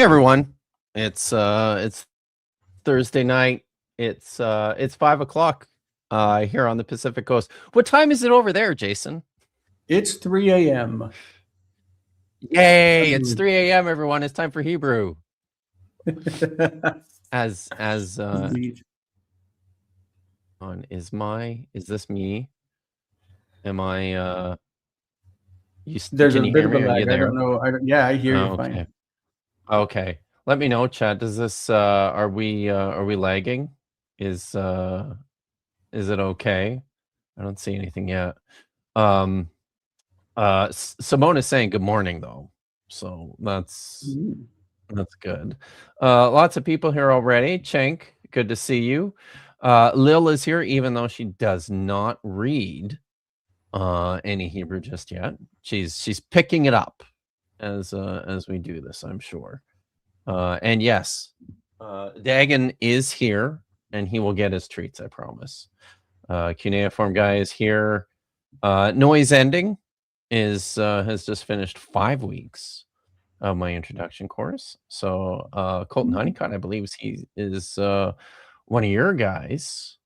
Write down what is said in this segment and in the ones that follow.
everyone. It's Thursday night. It's 5 o'clock here on the Pacific Coast. What time is it over there, Jason? It's 3 a.m. Yay! It's 3 a.m. Everyone. It's time for Hebrew. Is this me? Am I There's a can you bit hear of a me? Are you lag. I there? don't know. I hear you Okay. fine. Okay. Let me know, Chad. Does this are we lagging? Is it okay? I don't see anything yet. Simone is saying good morning though, so that's good. Lots of people here already. Cenk, good to see you. Lil is here, even though she does not read any Hebrew just yet. She's picking it up as we do this, I'm sure. And yes, Dagon is here, and he will get his treats, I promise. Cuneiform guy is here. Noise ending is has just finished 5 weeks of my introduction course. So Colton Honeycutt, I believe he is one of your guys.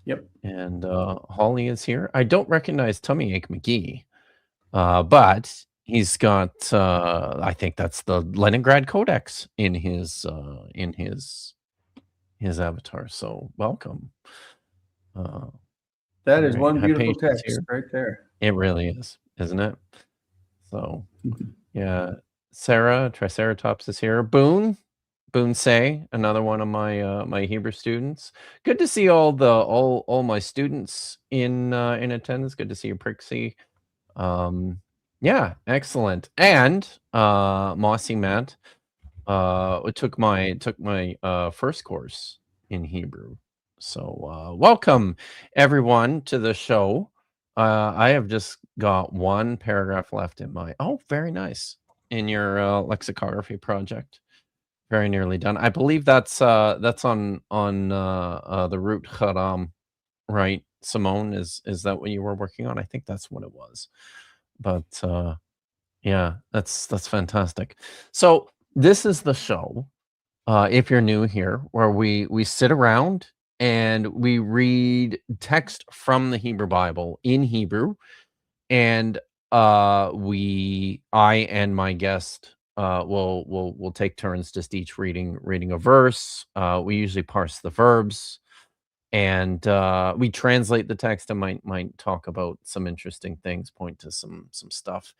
Yep. And Holly is here. I don't recognize Tummy Ache McGee, but he's got I think that's the Leningrad Codex in his avatar. So welcome. That is one beautiful text right there. It really is, isn't it? So yeah, Sarah Triceratops is here. Boone Say, another one of my my Hebrew students. Good to see all my students in attendance. Good to see you, Prixie. Yeah, excellent. And Mossy Matt took my first course in Hebrew. So welcome everyone to the show. I have just got one paragraph left in my very nice in your lexicography project. Very nearly done. I believe that's on the root Haram, right? Simone, is that what you were working on? I think that's what it was. But yeah, that's fantastic. So this is the show, if you're new here, where we sit around and we read text from the Hebrew Bible in Hebrew, and I and my guest will take turns just each reading a verse. We usually parse the verbs, and we translate the text and might talk about some interesting things, point to some stuff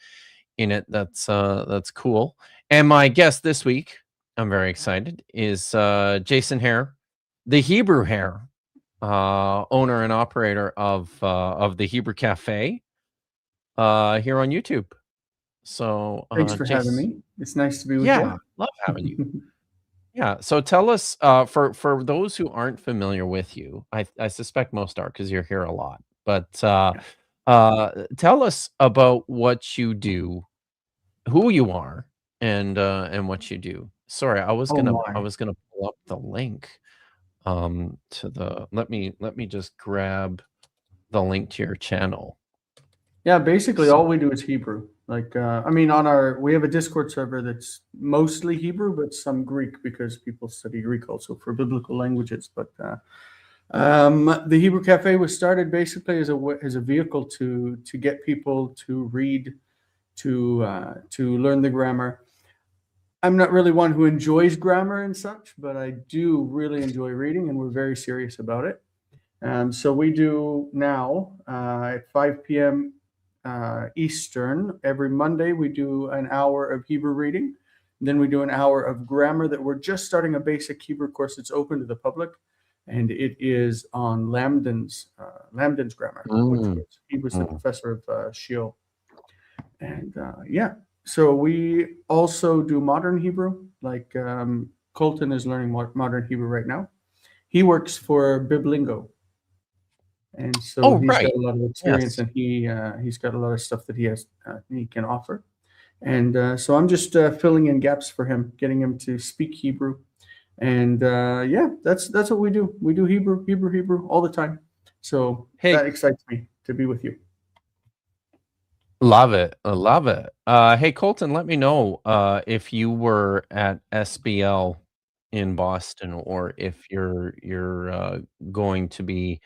in it that's cool. And my guest this week, I'm very excited, is Jason Hare, the Hebrew Hare, owner and operator of the Hebrew Cafe here on YouTube. So thanks for having me. It's nice to be with you. Yeah, love having you. Yeah, so tell us, for those who aren't familiar with you, I suspect most are because you're here a lot. But tell us about what you do, who you are, and what you do. Sorry, I was gonna pull up the link to the. Let me just grab the link to your channel. Yeah, basically all we do is Hebrew. Like, I mean, we have a Discord server that's mostly Hebrew, but some Greek because people study Greek also for biblical languages. But the Hebrew Cafe was started basically as a vehicle to get people to read, to learn the grammar. I'm not really one who enjoys grammar and such, but I do really enjoy reading, and we're very serious about it. So we do now at 5 p.m. Eastern every Monday. We do an hour of Hebrew reading. Then we do an hour of grammar that we're just starting a basic Hebrew course that's open to the public, and it is on Lambden's grammar. He was the professor of Sheol, and yeah. So we also do modern Hebrew. Like Colton is learning modern Hebrew right now. He works for Biblingo. And so he's got a lot of experience, and he's got a lot of stuff that he can offer. And so I'm just filling in gaps for him, getting him to speak Hebrew. And yeah, that's what we do. We do Hebrew all the time. So that excites me to be with you. Love it. I love it. Hey, Colton, let me know if you were at SBL in Boston, or if you're going to be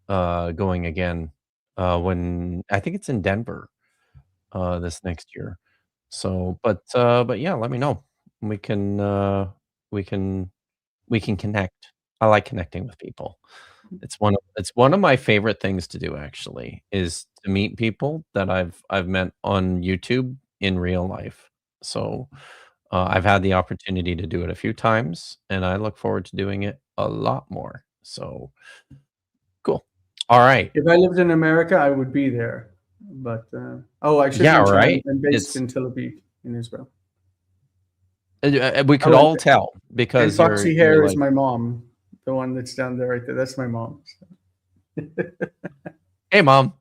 going again when I think it's in Denver this next year. So, but yeah, let me know. We can we can we can connect. I like connecting with people. It's one of my favorite things to do, actually, is to meet people that I've met on YouTube in real life. So, I've had the opportunity to do it a few times, and I look forward to doing it a lot more. So, cool. Alright. If I lived in America, I would be there. But I should Yeah, mention right? I'm based It's in Tel Aviv in Israel. we could Oh, all tell and because Foxy you're Hair is like, my mom, the one that's down there right there. That's my mom. "Hey, mom,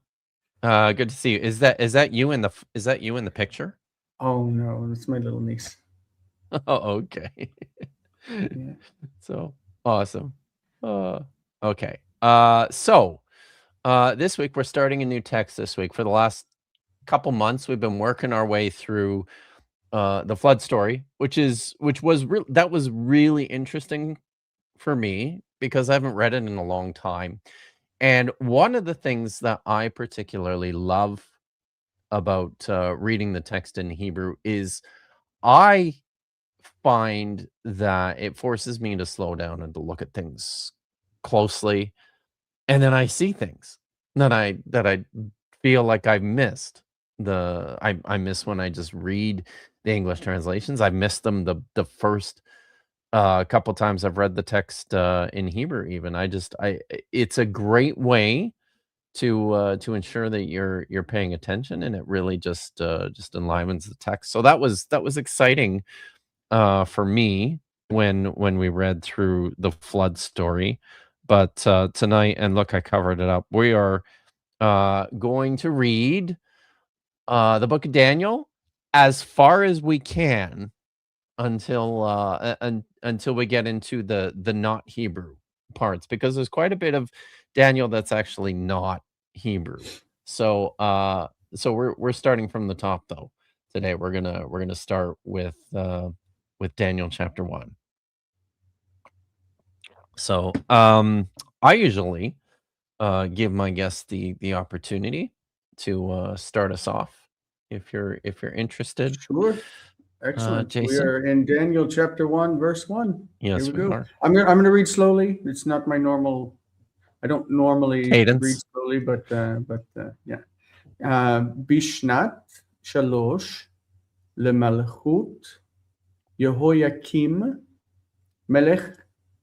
good to see you." Is that you in the picture? Oh no, that's my little niece. Oh, okay. Yeah. So, awesome. Uh, okay. This week we're starting a new text this week. For the last couple months, we've been working our way through the flood story, that was really interesting for me because I haven't read it in a long time. And one of the things that I particularly love about reading the text in Hebrew is I find that it forces me to slow down and to look at things closely, and then I see things that I feel like I've missed. I miss when I just read the English translations. I missed them the first couple times I've read the text in Hebrew even. It's a great way to ensure that you're paying attention, and it really just enlivens the text. So that was exciting for me when we read through the flood story. But tonight, and look, I covered it up. We are going to read the book of Daniel as far as we can until we get into the not Hebrew parts, because there's quite a bit of Daniel that's actually not Hebrew. So we're starting from the top though. Today we're gonna start with Daniel chapter 1. So I usually give my guests the opportunity to start us off if you're interested. Sure. Excellent. We Jason? are in Daniel chapter 1, verse 1. Here Yes, we we go. are. I'm gonna read slowly. It's not my normal. I don't normally read Cadence. slowly, but yeah. Bishnat shalosh lemalchut Yehoyakim melech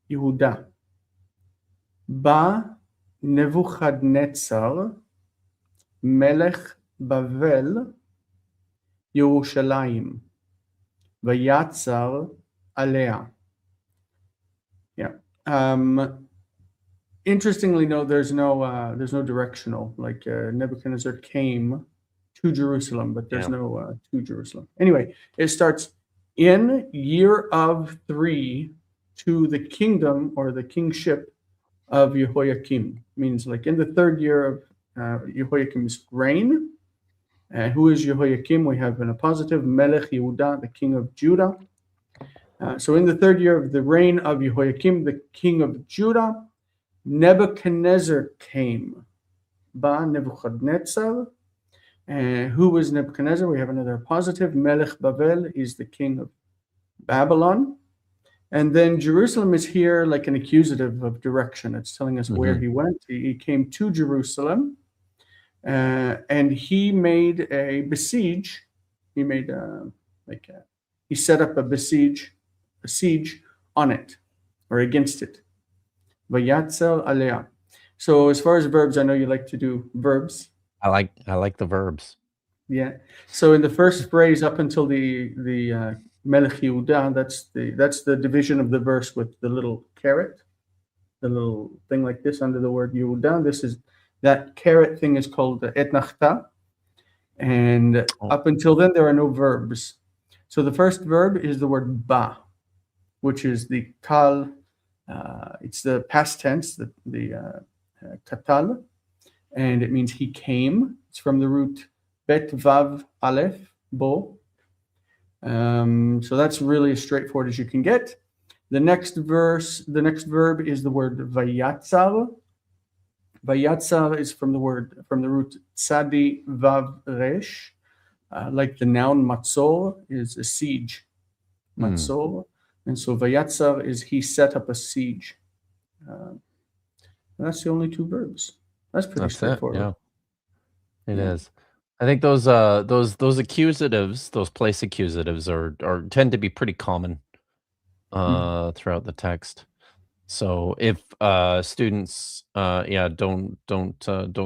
Yehuda ba Nebuchadnezzar melech Bavel Yerushalayim vayatzar alea. Yeah. Interestingly, no, there's no directional. Like Nebuchadnezzar came to Jerusalem, but there's Yeah. no to Jerusalem. Anyway, it starts in year of 3 to the kingdom or the kingship of Jehoiakim. Means like in the 3rd year of Jehoiakim's reign. Who is Jehoiakim? We have in a positive Melech Yehuda, the king of Judah. So in the 3rd year of the reign of Jehoiakim, the king of Judah, Nebuchadnezzar came. Ba Nebuchadnezzar. Who was Nebuchadnezzar? We have another positive. Melech Bavel is the king of Babylon. And then Jerusalem is here like an accusative of direction. It's telling us where he went. He came to Jerusalem, and he made a besiege. He made he set up a siege on it or against it. Vayatzel alea. So as far as verbs, I know you like to do verbs. I like the verbs. Yeah. So in the first phrase, up until the Melech Yehuda, that's the division of the verse with the little caret, the little thing like this under the word Yehuda. That caret thing is called etnachta, and up until then there are no verbs. So the first verb is the word ba, which is the kal. It's the past tense, the katal, and it means he came. It's from the root Bet Vav Aleph, Bo. So that's really as straightforward as you can get. The next verb is the word vayatzar. Vayatzar is from the root tzadi vav resh, like the noun matzor is a siege, matzor, and so vayatzar is he set up a siege. And that's the only two verbs. That's pretty straightforward. It is. I think those accusatives, those place accusatives, are tend to be pretty common throughout the text. So if students, don't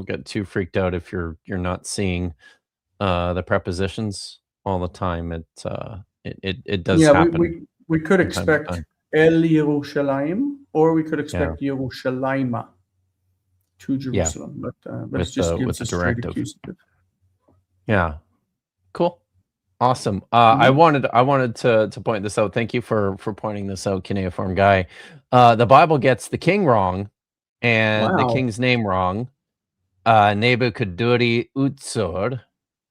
get too freaked out if you're not seeing the prepositions all the time. It does happen. We could expect El Yerushalayim, or we could expect Yerushalayma, to Jerusalem, but it just gives a straight accusative. Yeah, cool, awesome. I wanted to point this out. Thank you for pointing this out, cuneiform guy. The Bible gets the king wrong and the king's name wrong. Nebuchadnezzar Utsur,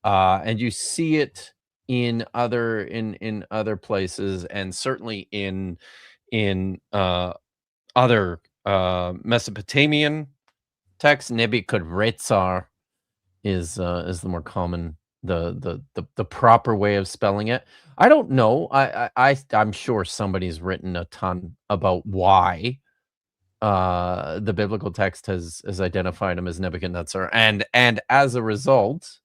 and you see it in other places, and certainly in other Mesopotamian texts. Nebuchadrezzar is the more common, the proper way of spelling it. I don't know. I'm sure somebody's written a ton about why the biblical text has identified him as Nebuchadnezzar, and as a result,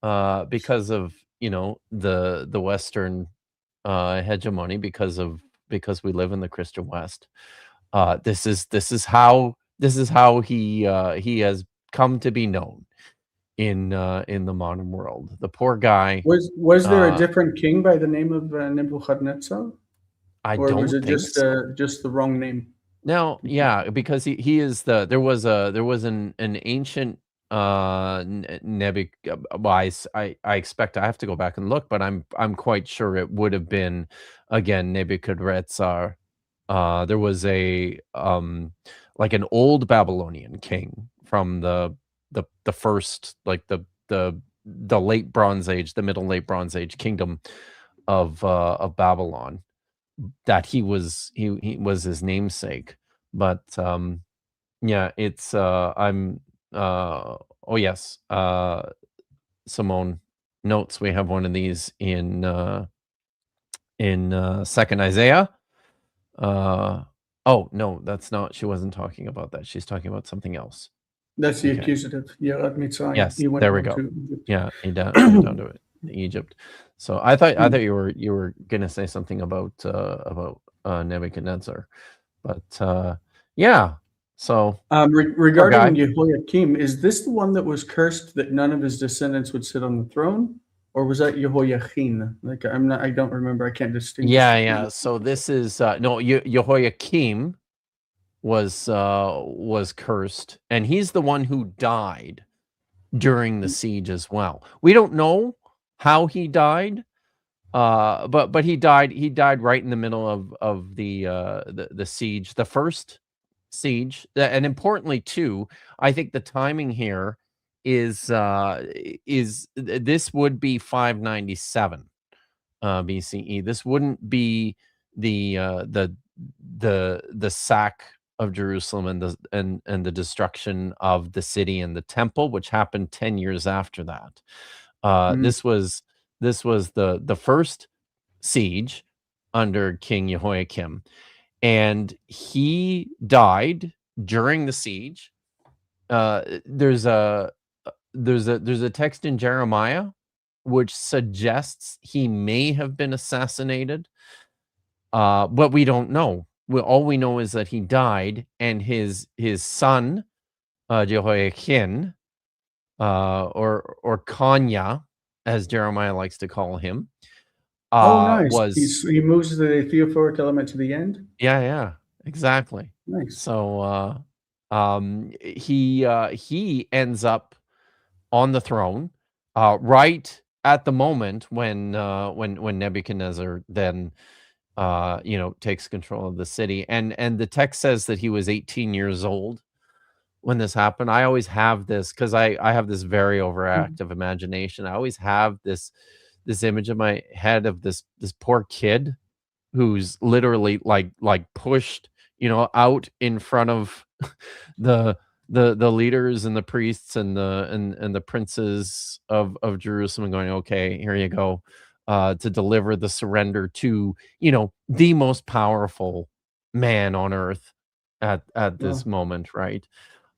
because of the Western hegemony, because we live in the Christian West, this is how he has come to be known in the modern world. The poor guy. Was there a different king by the name of Nebuchadnezzar? Or was it just the wrong name? No, yeah, because he is there was an ancient I expect, I have to go back and look, but I'm quite sure it would have been again Nebuchadrezzar. There was a like an old Babylonian king from the first, like the late Bronze Age, the middle late Bronze Age kingdom of Babylon, that he was his namesake. But yeah, it's I'm oh yes, Simone notes we have one of these in second Isaiah. Oh no, that's not, she wasn't talking about that. She's talking about something else. That's the accusative. Yes, there we go. Yeah, he went down to Egypt. So I thought you were gonna say something about Nebuchadnezzar, but yeah. So regarding Jehoiakim, is this the one that was cursed that none of his descendants would sit on the throne, or was that Jehoiachin? Like I don't remember. I can't distinguish. Yeah. So this is no, Jehoiakim was cursed, and he's the one who died during the siege as well. We don't know how he died, but he died right in the middle of the siege, the first siege. And importantly too, I think the timing here is this would be 597 BCE. This wouldn't be the sack of Jerusalem and the destruction of the city and the temple, which happened 10 years after that. This was the first siege under King Jehoiakim, and he died during the siege. There's a text in Jeremiah which suggests he may have been assassinated, but we don't know. All we know is that he died, and his son Jehoiachin, or Kanya, as Jeremiah likes to call him, nice. He moves the theophoric element to the end. Yeah, exactly. Nice. So he ends up on the throne right at the moment when Nebuchadnezzar then takes control of the city, and the text says that he was 18 years old when this happened. I always have this because I have this very overactive imagination. I always have this image in my head of this poor kid who's literally like pushed, out in front of the the leaders and the priests and the princes of Jerusalem going, okay, here you go, to deliver the surrender to, the most powerful man on earth at this moment, right?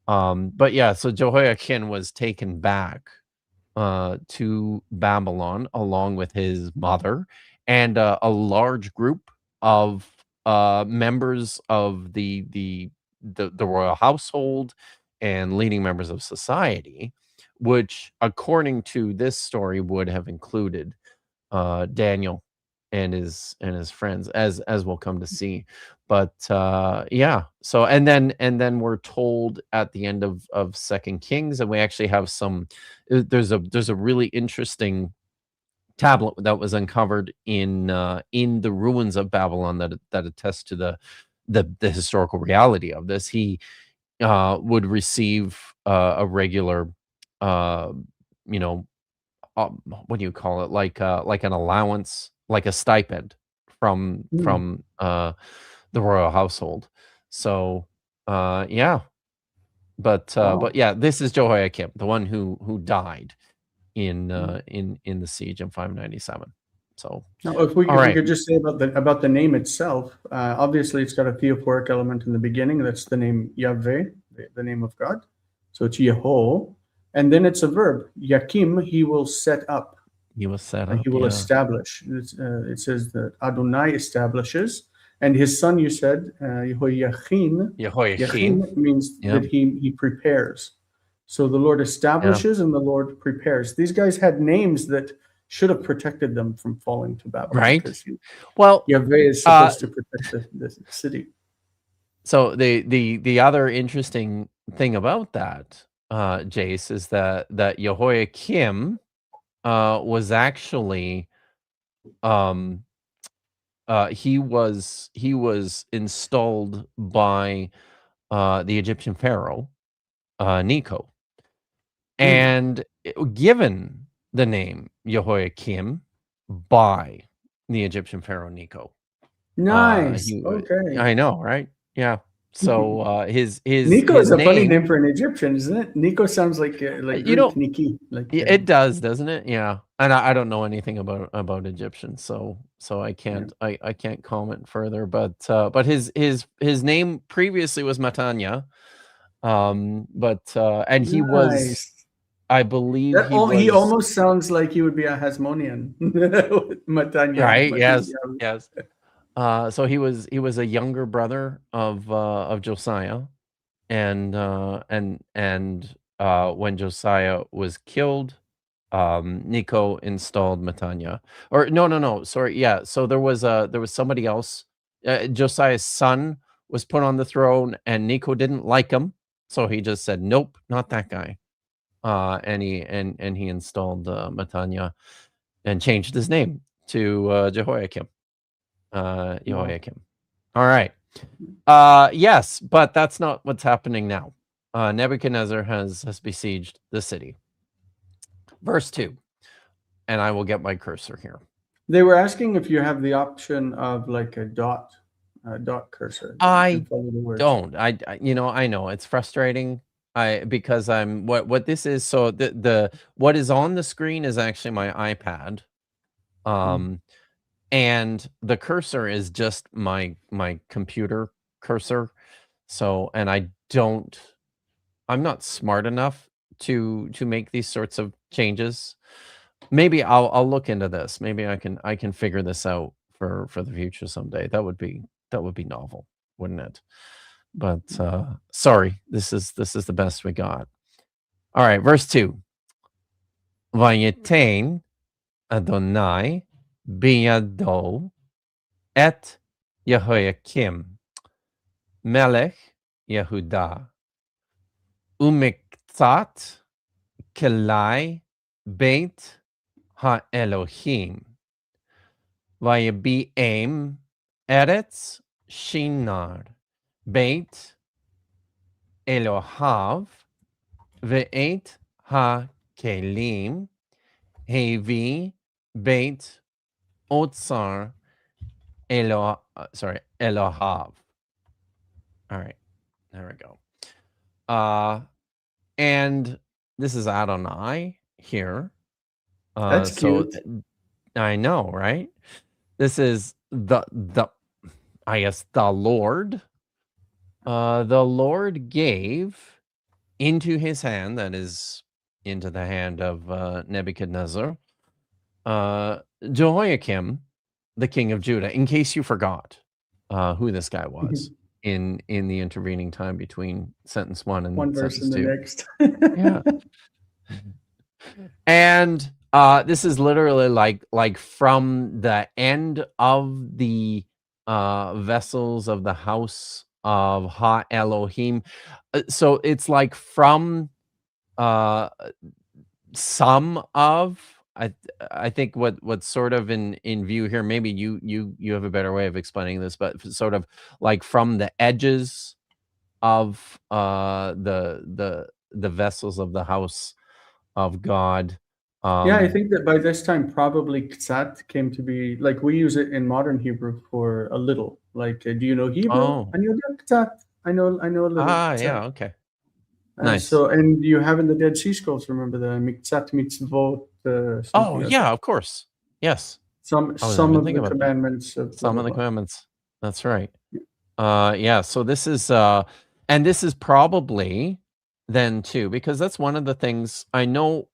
But yeah, so Jehoiakim was taken back to Babylon along with his mother and a large group of members of the royal household and leading members of society, which, according to this story, would have included Daniel and his friends, as we'll come to see. But yeah, so and then we're told at the end of Second Kings, and we actually have some. There's a really interesting tablet that was uncovered in the ruins of Babylon that attests to the historical reality of this. He would receive a regular, uh, you know, what do you call it? Like an allowance, like a stipend from the royal household. So yeah, but yeah, this is Jehoiakim, the one who died in the siege in 597. So Now, if we all right, could just say about the name itself, obviously it's got a theophoric element in the beginning. That's the name Yahweh, the name of God. So it's Yeho, and then it's a verb. Yakim, he will set up. he was set up. He will establish. It says that Adonai establishes, and his son, you said, Yehoiachin. Jehoiakim. Yachin means that he prepares. So the Lord establishes and the Lord prepares. These guys had names that should have protected them from falling to Babylon. Right. Well, Yahweh is supposed to protect the city. So the other interesting thing about that, Jace, is that Jehoiakim was actually he was installed by the Egyptian pharaoh Necho, and given the name Jehoiakim by the Egyptian pharaoh Necho. Nice. Okay. I know, right? Yeah. So his Nico is a funny name, name for an Egyptian, isn't it? Nico sounds like Greek, Niki. it does, doesn't it? Yeah. And I don't know anything about Egyptians, so I can't I can't comment further. But his name previously was Matanya, but and he was, Nice. I believe That he was, he almost sounds like he would be a Hasmonean. Matanya. right. Yes. Matanya. Yes. So he was a younger brother of Josiah, and when Josiah was killed, Necho installed Matanya. Or no, sorry, yeah. So there was somebody else. Josiah's son was put on the throne, and Necho didn't like him, so he just said, "Nope, not that guy." And he installed Matanya and changed his name to Jehoiakim. Jehoiakim. All right. Yes, but that's not what's happening now. Nebuchadnezzar has besieged the city. Verse 2, and I will get my cursor here. They were asking if you have the option of like a dot cursor. I don't. I know it's frustrating. Because I'm what this is. So the what is on the screen is actually my iPad. And the cursor is just my computer cursor. So, and I'm not smart enough to make these sorts of changes. Maybe I'll look into this. Maybe I can figure this out for the future someday. That would be novel, wouldn't it? But sorry, this is the best we got. All right, verse 2. Vayetain Adonai biyado et Yehoiakim melech Yehuda umiktzat kelai beit ha-Elohim vayebi'em eretz shinar beit Elohav ve'et ha-kelim hevi beit otsar Elohav. All right, there we go. And this is Adonai here. That's So cute. I know, right? This is the I guess the Lord. The Lord gave into his hand, that is into the hand of Nebuchadnezzar, Jehoiakim, the king of Judah. In case you forgot who this guy was in the intervening time between sentence 1 and One verse sentence in the 2. next. Yeah. And this is literally like from the end of the vessels of the house of Ha Elohim. So it's like from some of I think what's sort of in view here, maybe you have a better way of explaining this, but sort of like from the edges of the vessels of the house of God. Yeah, I think that by this time, probably Ktsat came to be like we use it in modern Hebrew for a little. Like, do you know Hebrew? Oh. I know Ktsat. I know a little. Ktsat. Yeah, okay. And Nice. so, and you have in the Dead Sea Scrolls, remember the Miktsat mitzvot, Oh, something like yeah, that. of course. Yes. Some I wasn't some even of thinking the about that. commandments of blah, Some blah, of the blah. commandments. That's right. Yeah, so this is and this is probably then too, because that's one of the things I know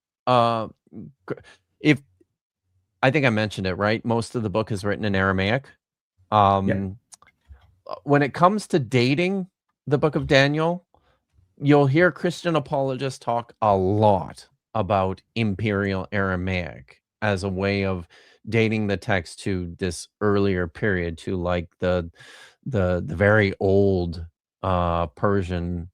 if I think I mentioned it, right? Most of the book is written in Aramaic. When it comes to dating the book of Daniel, you'll hear Christian apologists talk a lot about Imperial Aramaic as a way of dating the text to this earlier period, to like the very old Persian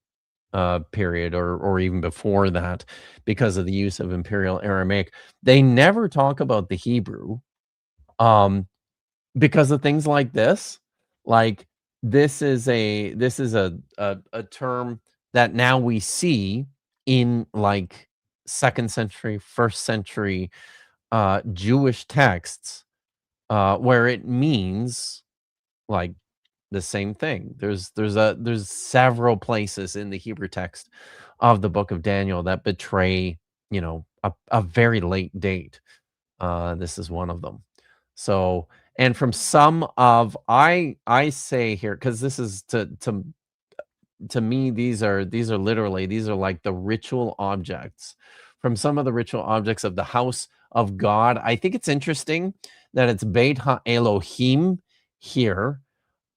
period, or even before that, because of the use of Imperial Aramaic. They never talk about the Hebrew, because of things like this. Like this is a term that now we see in like 2nd century, 1st century Jewish texts, where it means like the same thing. There's several places in the Hebrew text of the book of Daniel that betray, a very late date. This is one of them. So, and from some of I say here, because this is to me, these are literally, these are like the ritual objects. From some of the ritual objects of the house of God, I think it's interesting that it's Beit Ha Elohim here.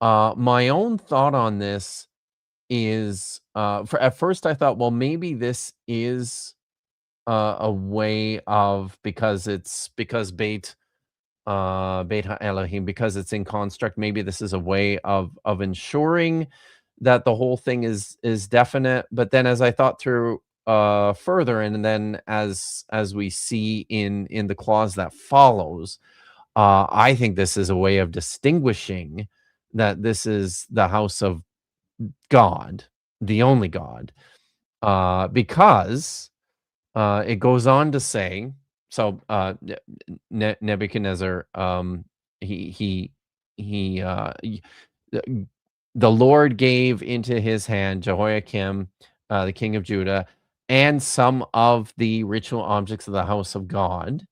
My own thought on this is, at first I thought, well, maybe this is a way of, because Beit Elohim, because it's in construct, maybe this is a way of ensuring that the whole thing is definite. But then as I thought through further, and then as we see in the clause that follows, I think this is a way of distinguishing that this is the house of God, the only God, because it goes on to say, so Nebuchadnezzar, the Lord gave into his hand Jehoiakim, the king of Judah, and some of the ritual objects of the house of God,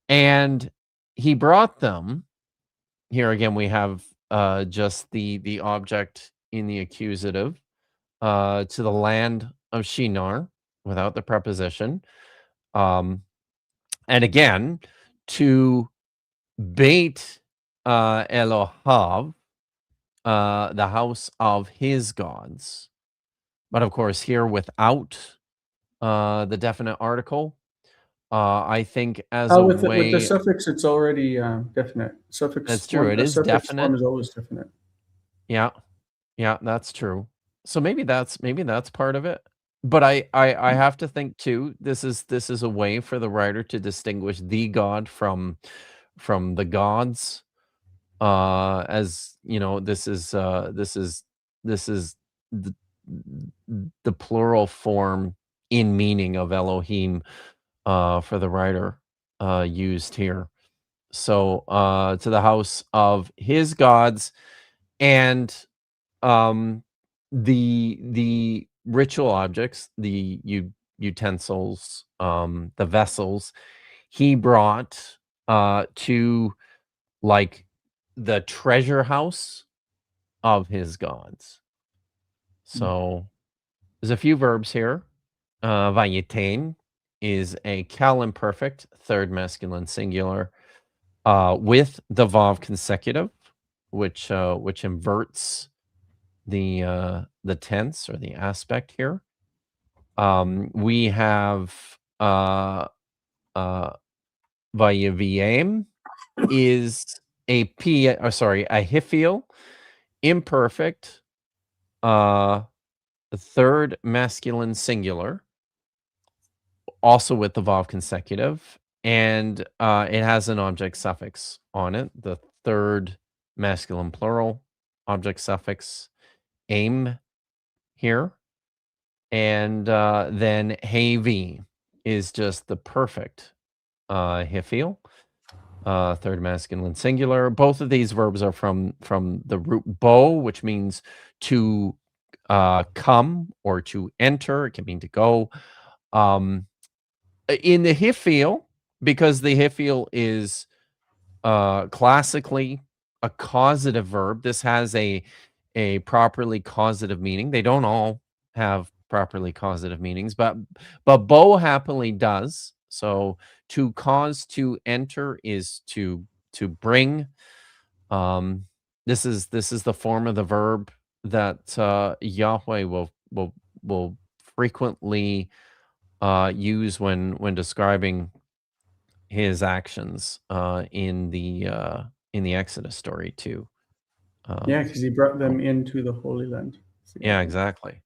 and he brought them. Here again, we have just the object in the accusative, to the land of Shinar without the preposition. And again, to Beit Elohav, the house of his gods. But of course, here without the definite article, I think as a With the way, suffix, it's already definite. Suffix that's true. one, It a is suffix definite. form is always definite. Yeah, yeah, that's true. So maybe that's part of it. But I have to think too, this is a way for the writer to distinguish the God from the gods. As you know, this is the plural form in meaning of Elohim for the writer used here. So to the house of his gods, and the ritual objects, the utensils, the vessels he brought to like the treasure house of his gods. So there's a few verbs here. Vayetain is a cal imperfect, third masculine singular, with the vav consecutive, which inverts the tense or the aspect here. We have Vayeviam is a hiphil, imperfect, the third masculine singular, also with the vav consecutive, and it has an object suffix on it, the third masculine plural object suffix aim here. And then hevi is just the perfect hiphil, third masculine singular. Both of these verbs are from the root bo, which means to come or to enter. It can mean to go. In the hiphil, because the hiphil is classically a causative verb, this has a properly causative meaning. They don't all have properly causative meanings, but bo happily does. So to cause to enter is to bring. This is the form of the verb that Yahweh will frequently use when describing his actions in the Exodus story too. Yeah, because he brought them into the Holy Land. Yeah, exactly.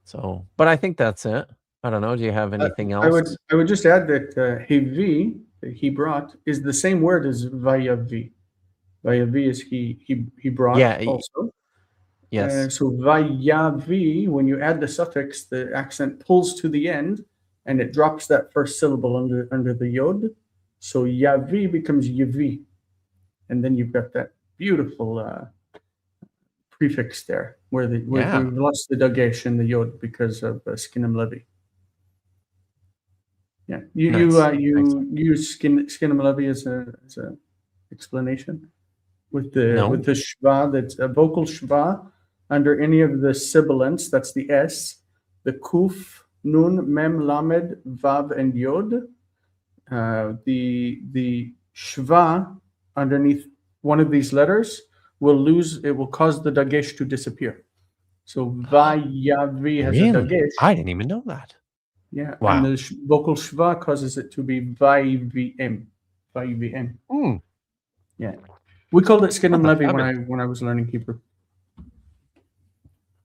So, but I think that's it. I don't know. Do you have anything else? I would just add that hevi, that he brought, is the same word as vayavi. Vayavi is he brought Yeah. also. Yes. So vayavi, when you add the suffix, the accent pulls to the end, and it drops that first syllable under the yod. So yavi becomes yavi, and then you've got that beautiful prefix there, where we've lost the dagesh and the yod because of Skinnem Levy. Yeah, you use Skinnem Levy as a explanation with the shva, that's a vocal shva under any of the sibilants. That's the S, the kuf, nun, mem, lamed, vav, and yod. The shva underneath one of these letters will cause the dagesh to disappear. So vayavi has a dagesh. I didn't even know that. Yeah, wow. And the vocal shva causes it to be vayvm. Yeah, we called it Skinnem Levy when I was learning Hebrew.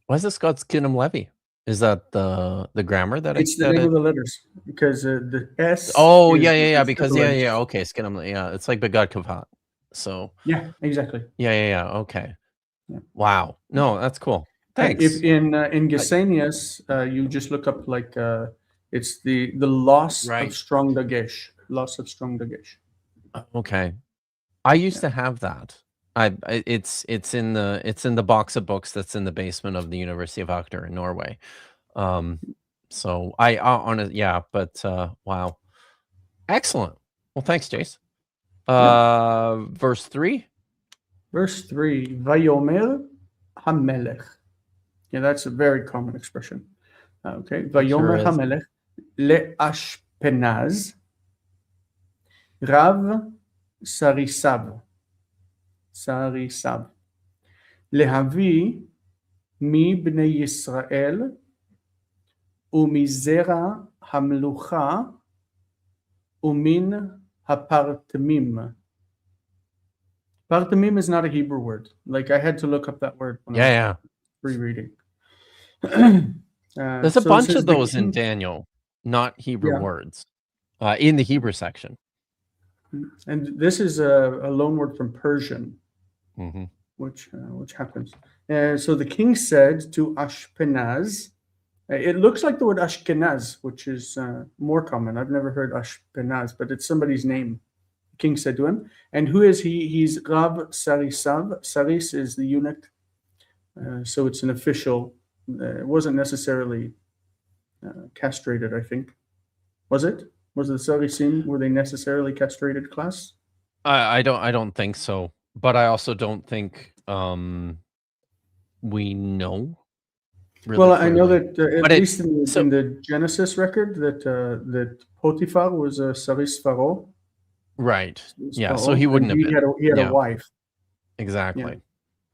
Why is this called Skinnem Levy? Is that the grammar that it's the name of the letters, because the S. Oh yeah, because okay, Skinnem. Yeah, it's like Begad Kavat. So yeah, exactly. Yeah. Okay. Yeah. Wow. No, that's cool. Thanks. If in Gesenius, you just look up like it's the loss of strong dagesh. Loss of strong dagesh. Okay. I used to have that. It's in the box of books that's in the basement of the University of Agder in Norway. So I on it, yeah, but wow. Excellent. Well, thanks, Jace. Verse 3. Verse 3, Vayomer HaMelech. Yeah, that's a very common expression. Okay, Vayomer HaMelech le'ashpenaz Rav Sarisav lehavi mi bnei Yisrael umizera hamlucha umin hapartemim. Partemim is not a Hebrew word. Like, I had to look up that word when I was rereading. There's a bunch of those in Daniel, not Hebrew words, in the Hebrew section. And this is a loan word from Persian, which happens. So the king said to Ashpenaz, it looks like the word Ashkenaz, which is more common. I've never heard Ashpenaz, but it's somebody's name. The king said to him, and who is he? He's Rav Sarisav. Saris is the eunuch. So it's an official. It wasn't necessarily castrated, I think. Was it? Was the Sarisim, were they necessarily castrated class? I don't think so, but I also don't think we know really Well, I know clearly. that at But it least in so the Genesis record that Potiphar was a Saris Pharaoh. right. Saris Yeah, so Pharaoh, he and wouldn't have been. he had a Yeah, wife. Yeah. exactly.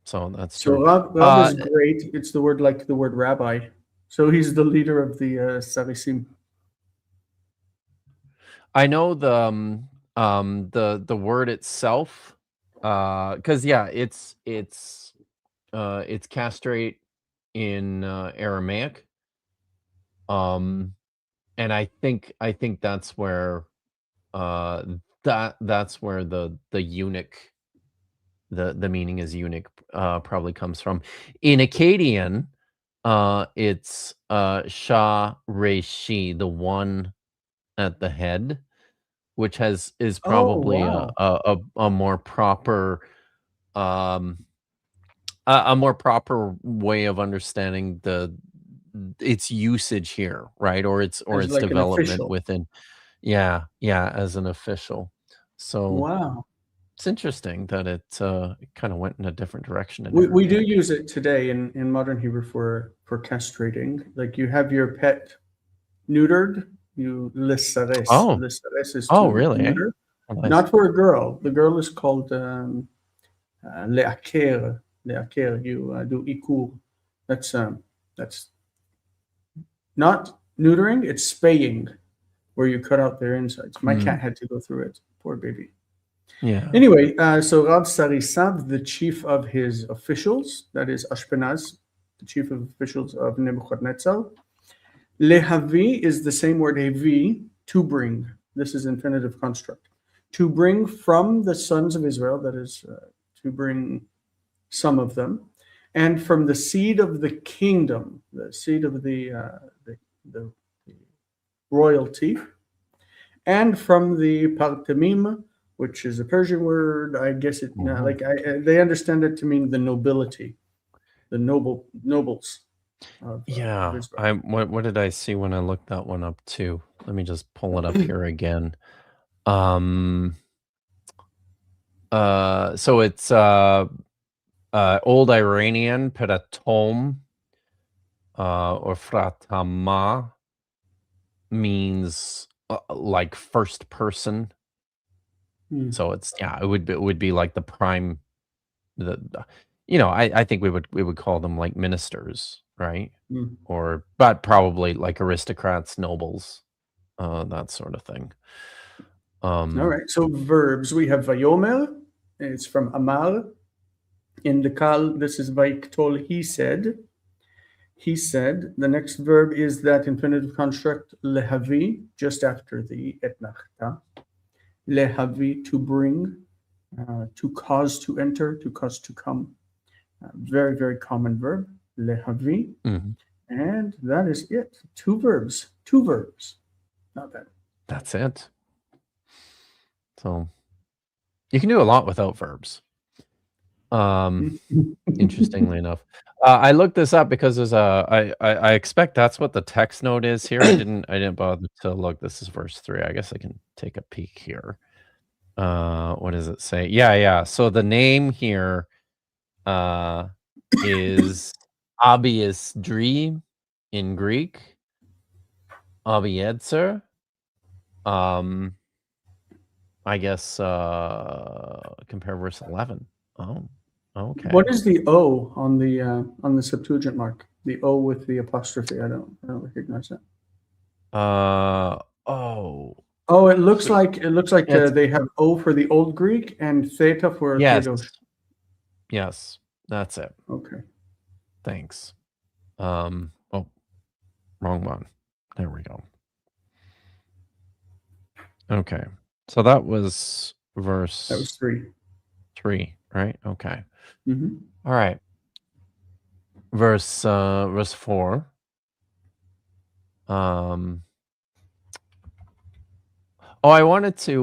So that's So true. Rav is great. It's the word like the word rabbi. So he's the leader of the Sarisim. I know the word itself, because yeah, it's castrate in Aramaic. And I think that's where that's where the eunuch, the meaning is eunuch, probably comes from. In Akkadian, it's Sha Reshi, the one at the head, which is Oh probably wow! a more proper um a more proper way of understanding its usage here, right? Or As its like an development official. within. Yeah, yeah, as an official. So Wow. it's interesting that it kind of went in a different direction in We do Aramaic. use it today in modern Hebrew for castrating. Like you have your pet neutered, you lisares. Oh, Lisares is oh, to really? Eh? neuter. Oh, nice. Not for a girl. The girl is called leaker. Leaker. You do ikur. That's not neutering. It's spaying, where you cut out their insides. My cat Mm, had to go through it. Poor baby. yeah. Anyway, so Rav Sarisav, the chief of his officials, that is Ashpenaz, the chief of officials of Nebuchadnezzar. Lehavi is the same word hevi, to bring. This is infinitive construct. To bring from the sons of Israel, that is, to bring some of them, and from the seed of the kingdom, the seed of the royalty, and from the partemim, which is a Persian word. I guess it Mhm. they understand it to mean the nobility, the nobles of Yeah. Israel. What did I see when I looked that one up too? Let me just pull it up here again. Um so it's old Iranian peratom, or fratama, means like first person. Mm, So it's, yeah, it would be like the prime, I think we would call them like ministers, right? mm. Or but probably like aristocrats, nobles, that sort of thing. All right. So verbs, we have vayomer. It's from Amar. In the Kal, this is Vaiktol, he said. He said. The next verb is that infinitive construct, lehavi, just after the etnachta. Lehavi, to bring, to cause to enter, to cause to come. Very, very common verb, lehavi. Mhm. And that is it. Two verbs. Two verbs. Not bad. That's it. So you can do a lot without verbs. Interestingly enough, I looked this up because there's I expect that's what the text note is here. I didn't bother to look. This is verse 3. I guess I can take a peek here. What does it say? Yeah, yeah. So the name here uh is Abies dream in Greek, Abietzer. Um, I guess compare verse 11. Oh, okay. What is the O on the Septuagint mark? The O with the apostrophe. I don't recognize that. Uh oh. Oh, So it looks like it's they have O for the Old Greek and theta for yes. thedos. Yes. That's it. Okay. Thanks. Oh, wrong one. There we go. Okay. So that was That verse was 3. 3, right? Okay. Mm-hmm. All right. verse 4. I wanted to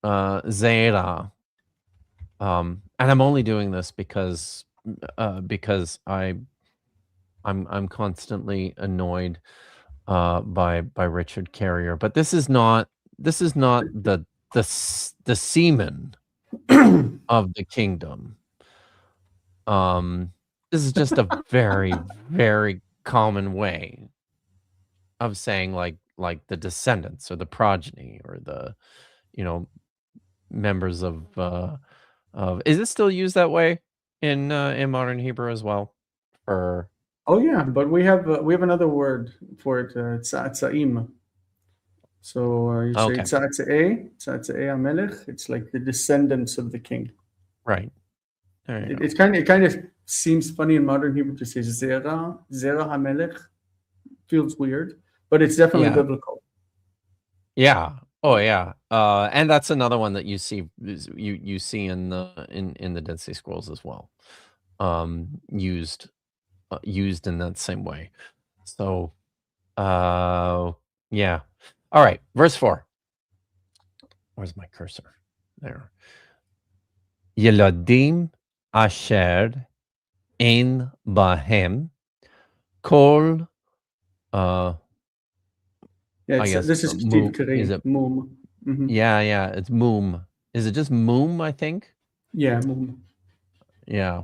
Zera. And I'm only doing this because I'm constantly annoyed by Richard Carrier. But this is not the semen of the kingdom. This is just a very, very common way of saying like the descendants or the progeny or the, members of is it still used that way in modern Hebrew as well? Or Oh yeah, but we have another word for it, tzatza'im. So you say okay, tzatza'e hamelech. It's like the descendants of the king. right. There you go. It kind of seems funny in modern Hebrew to say zera hamelech. Feels weird, but it's definitely Yeah. biblical. Yeah. Oh yeah. And that's another one that you see you see in the Dead Sea Scrolls as well. Used in that same way. So yeah. All right, verse 4. Where's my cursor? There. Yeladim asher ein bahem kol Yeah, I guess this is moom. Steve Is it? Moom. Mm-hmm. Yeah, it's moom. Is it just moom, I think? Yeah, Moom. Yeah.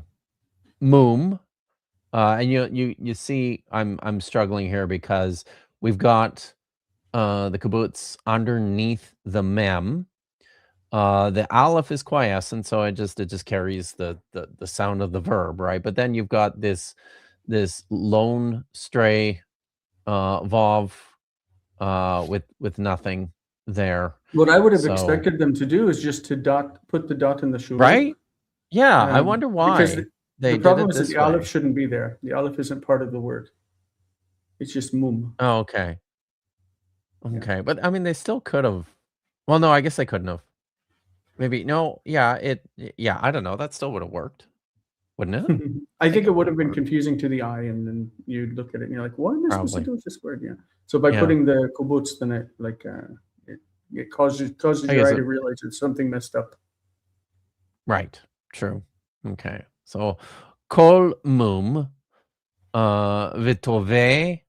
Moom. And you see I'm struggling here because we've got the kibbutz underneath the mem. The aleph is quiescent, so it just carries the sound of the verb, right? But then you've got this lone stray vav with nothing there. What I would have expected them to do is just to put the dot in the shuluk. Right? Yeah, I wonder because why the problem is that the aleph shouldn't be there. The aleph isn't part of the word. It's just mum. Oh, okay. Okay, but I mean, they still could have. Well, no, I guess they couldn't have. Maybe no. Yeah, I don't know. That still would have worked, wouldn't it? I think it would have been confusing to the eye, and then you'd look at it and you're like, "What am I supposed to do with this word?" Yeah. So by putting the kibbutz, then it causes your eye to realize it's something messed up. Right. True. Okay. So kol mum vitove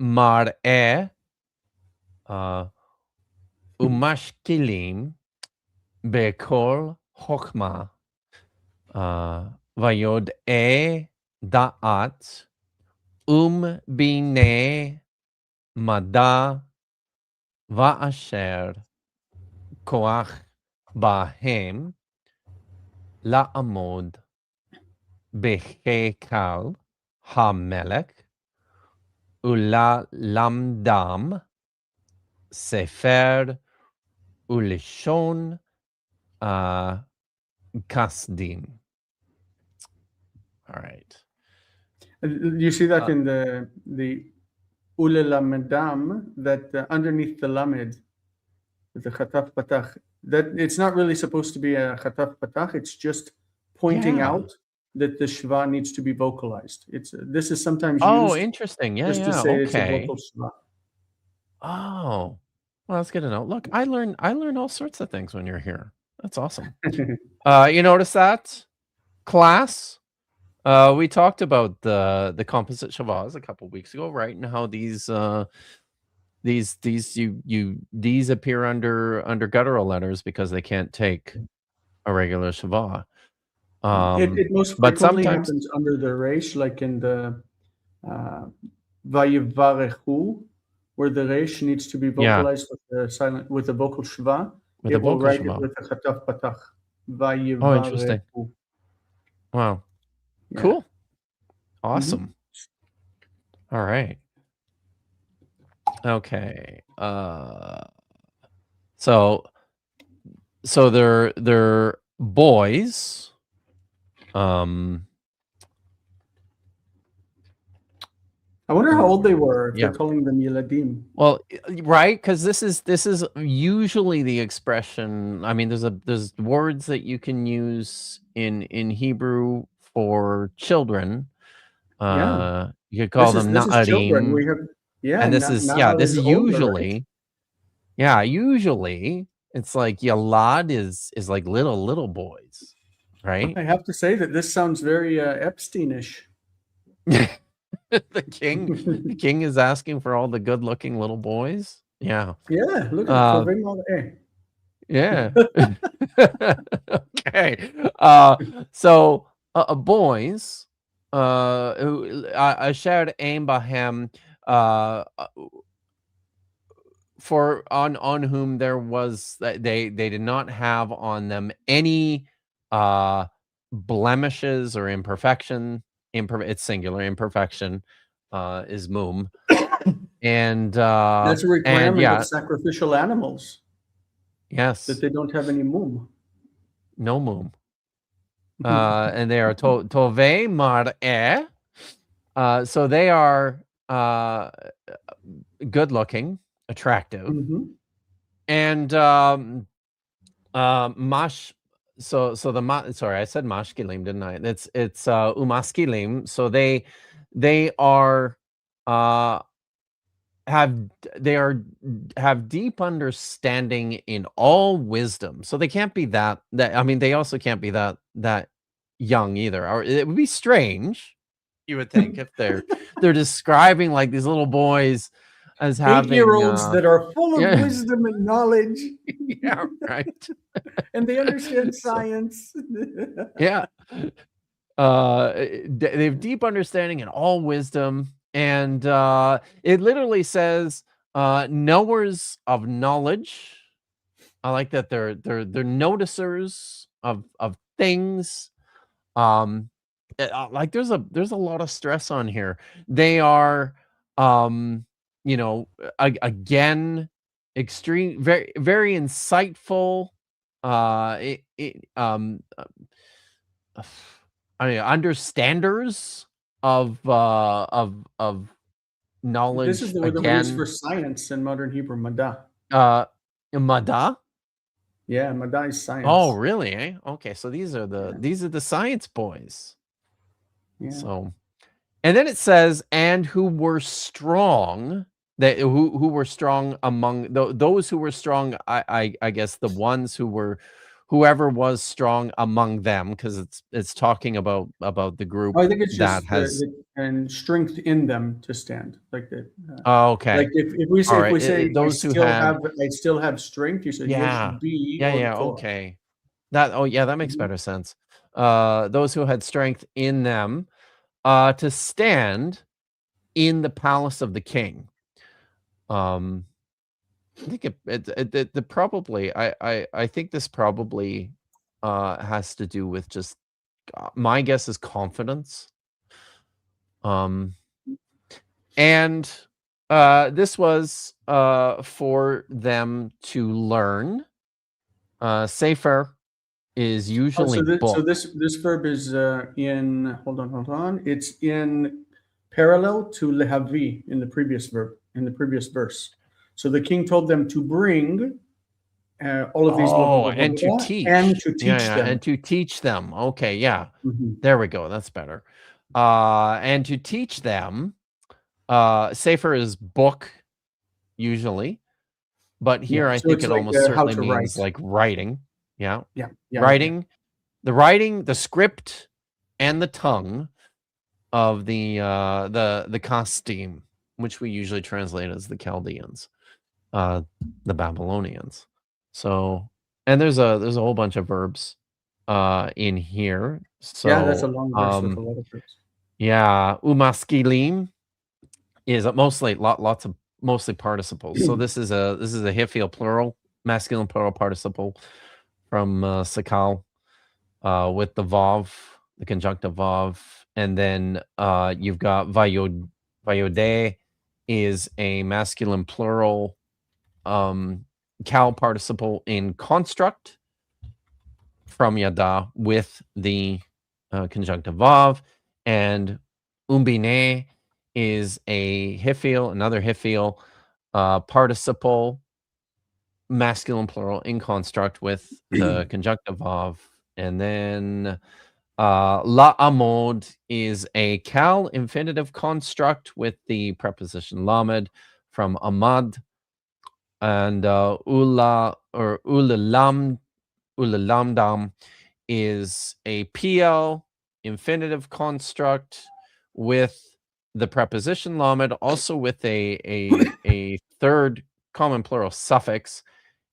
mar'e umashkilim bekol chokma vayod da'at bine mada va'asher koach bahem la'amod behekal hamelech ula lamdam sefer ulishon kasdim. All right. You see that in the ulelamedam, that underneath the lamed, the chataf patach, that it's not really supposed to be a chataf patach. It's just pointing out that the shva needs to be vocalized. This is sometimes used. Interesting. Yeah, just to say it's a okay. vocal shva. Oh, well, that's good to know. Look, I learn all sorts of things when you're here. That's awesome. You notice that, class? We talked about the composite shavas a couple weeks ago, right? And how these appear under guttural letters because they can't take a regular shava. It most frequently happens under the resh, like in the vayivarechu, where the resh needs to be vocalized with the vocal shva. It will write it with a chataf patach. Vayivarechu. Oh, interesting. Wow. Yeah. Cool. Awesome. All right. Okay. So they're boys. I wonder how old they were if they're calling them Yeladim. Well, right, because this is usually the expression. I mean, there's words that you can use in Hebrew for children. Yeah. You could call them This is children. na'arim, We have and this is Nahal is older, right? usually it's like Yalad is like little boys, right? I have to say that this sounds very Epsteinish. The king is asking for all the good-looking little boys. Yeah. Yeah, look at Tove Mal'eh. Yeah. Okay. So boys, who I shared aim bahem, for on whom there was they did not have on them any blemishes or imperfection. It's singular. Imperfection is mum. And That's a requirement yeah, of sacrificial animals, yes, that they don't have any mum. no mum. And they are tove mar'eh. So they are good looking, attractive, and mash. So sorry, I said mashkilim, didn't I? It's umaskilim. So they are have deep understanding in all wisdom. So they can't be that I mean, they also can't be that young either. Or it would be strange, you would think, if they're describing like these little boys as having 8-year-olds that are full of yeah. wisdom and knowledge. Yeah, right. And they understand science. Yeah. They have deep understanding in all wisdom, and it literally says knowers of knowledge. I like that they're noticers of things. Like there's a lot of stress on here. They are again, extreme, very very insightful, I mean, understanders of knowledge. This is the word that we use for science in modern Hebrew, mada. Mada. Yeah, mada is science. Oh, really? Eh? Okay, so these are the science boys. Yeah. So, and then it says, and who were strong. That who were strong among those who were strong. I guess the ones who were, whoever was strong among them, because it's talking about the group. I think it's that just has and strength in them to stand like that. Oh, okay. Like if we say, All right. Those who have I still have strength. You said yeah, be okay. That makes better sense. Those who had strength in them, to stand in the palace of the king. I think it probably I think this probably has to do with just my guess is confidence. And this was for them to learn. Sefer is usually book. So this verb is in hold on. It's in parallel to lehavi in the previous verse. So the king told them to bring all of these and to teach them. And to teach them. Okay, yeah. Mhm. There we go. That's better. And to teach them. Sefer is book usually, but here I So think it's it like, almost how certainly to means write. like writing. Yeah. Writing. The writing, the script, and the tongue of the Kasdim, which we usually translate as the Chaldeans, the Babylonians. So, and there's a whole bunch of verbs in here. So That's a long verse with a lot of verbs. Yeah, umaskilim is mostly mostly participles. So this is a Hifil plural, masculine plural participle from Sakal, with the vav, the conjunctive vav, and then you've got vayode is a masculine plural cal participle in construct from yada with the conjunctive vav, and umbine is a hifil, another hifil participle, masculine plural in construct with the conjunctive vav, and then La'amod is a cal infinitive construct with the preposition lamed from amad, and ulalamdam is a PL infinitive construct with the preposition lamed, also with a third common plural suffix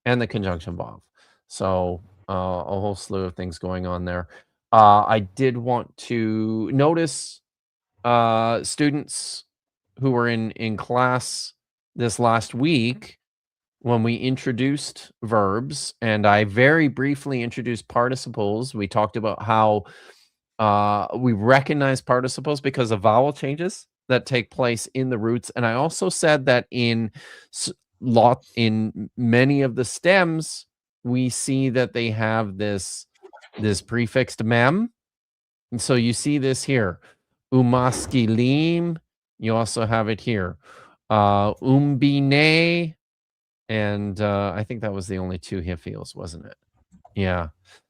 and the conjunction vav. So a whole slew of things going on there. I did want to notice students who were in class this last week when we introduced verbs, and I very briefly introduced participles. We talked about how we recognize participles because of vowel changes that take place in the roots, and I also said that in many of the stems we see that they have this prefixed mem, and so you see this here, umaskilim. You also have it here, umbine. And I think that was the only two hiffiels, wasn't it? Yeah.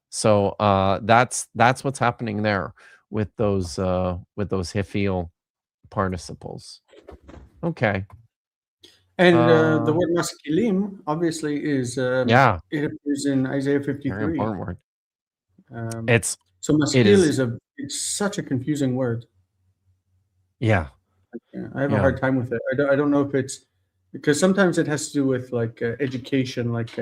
So that's what's happening there with those hiffiel participles. Okay. And the word maskilim obviously is Yeah, it appears in Isaiah very 53. important word. So maskil it's such a confusing word. Yeah. Yeah, I have a hard time with it. I don't know if it's because sometimes it has to do with like education, like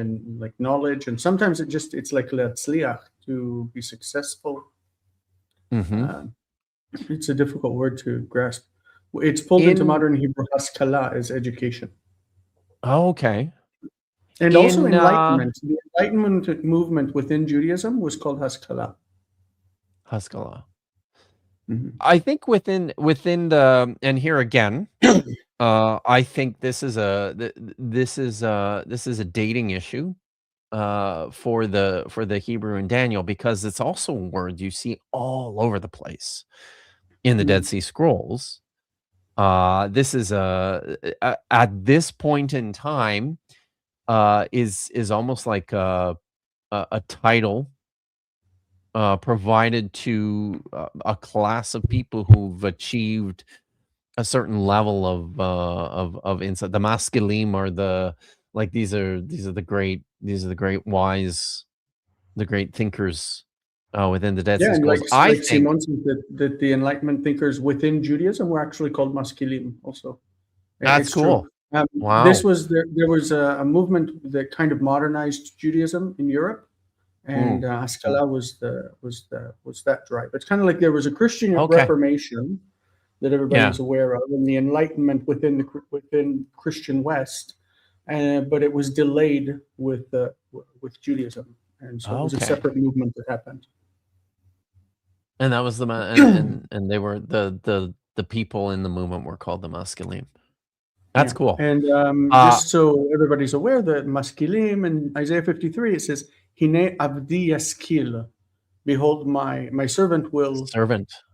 knowledge, and sometimes it's like letzliach, to be successful. It's a difficult word to grasp. It's pulled into modern Hebrew haskala as education. Oh, okay. And also enlightenment. The enlightenment movement within Judaism was called haskala. Haskalah. I think within the, and here again, I think this is a dating issue for the Hebrew and Daniel, because it's also a word you see all over the place in the Dead Sea Scrolls. This is at this point in time is almost like a title provided to a class of people who've achieved a certain level of insight. The masculine are the, like, these are the great wise, the great thinkers within the Dead Sea Scrolls. I think Simon says that the Enlightenment thinkers within Judaism were actually called maskilim also. That's cool. Wow. This was there was a movement that kind of modernized Judaism in Europe, and Haskalah was that drive. It's kind of like there was a Christian Reformation that everybody was aware of, and the Enlightenment within Christian West, but it was delayed with Judaism, and so it was a separate movement that happened. And that was and they were the people in the movement were called the maskilim. That's cool. And just so everybody's aware, that maskilim in Isaiah 53, it says, "Hine avdi yaskil," behold, my servant will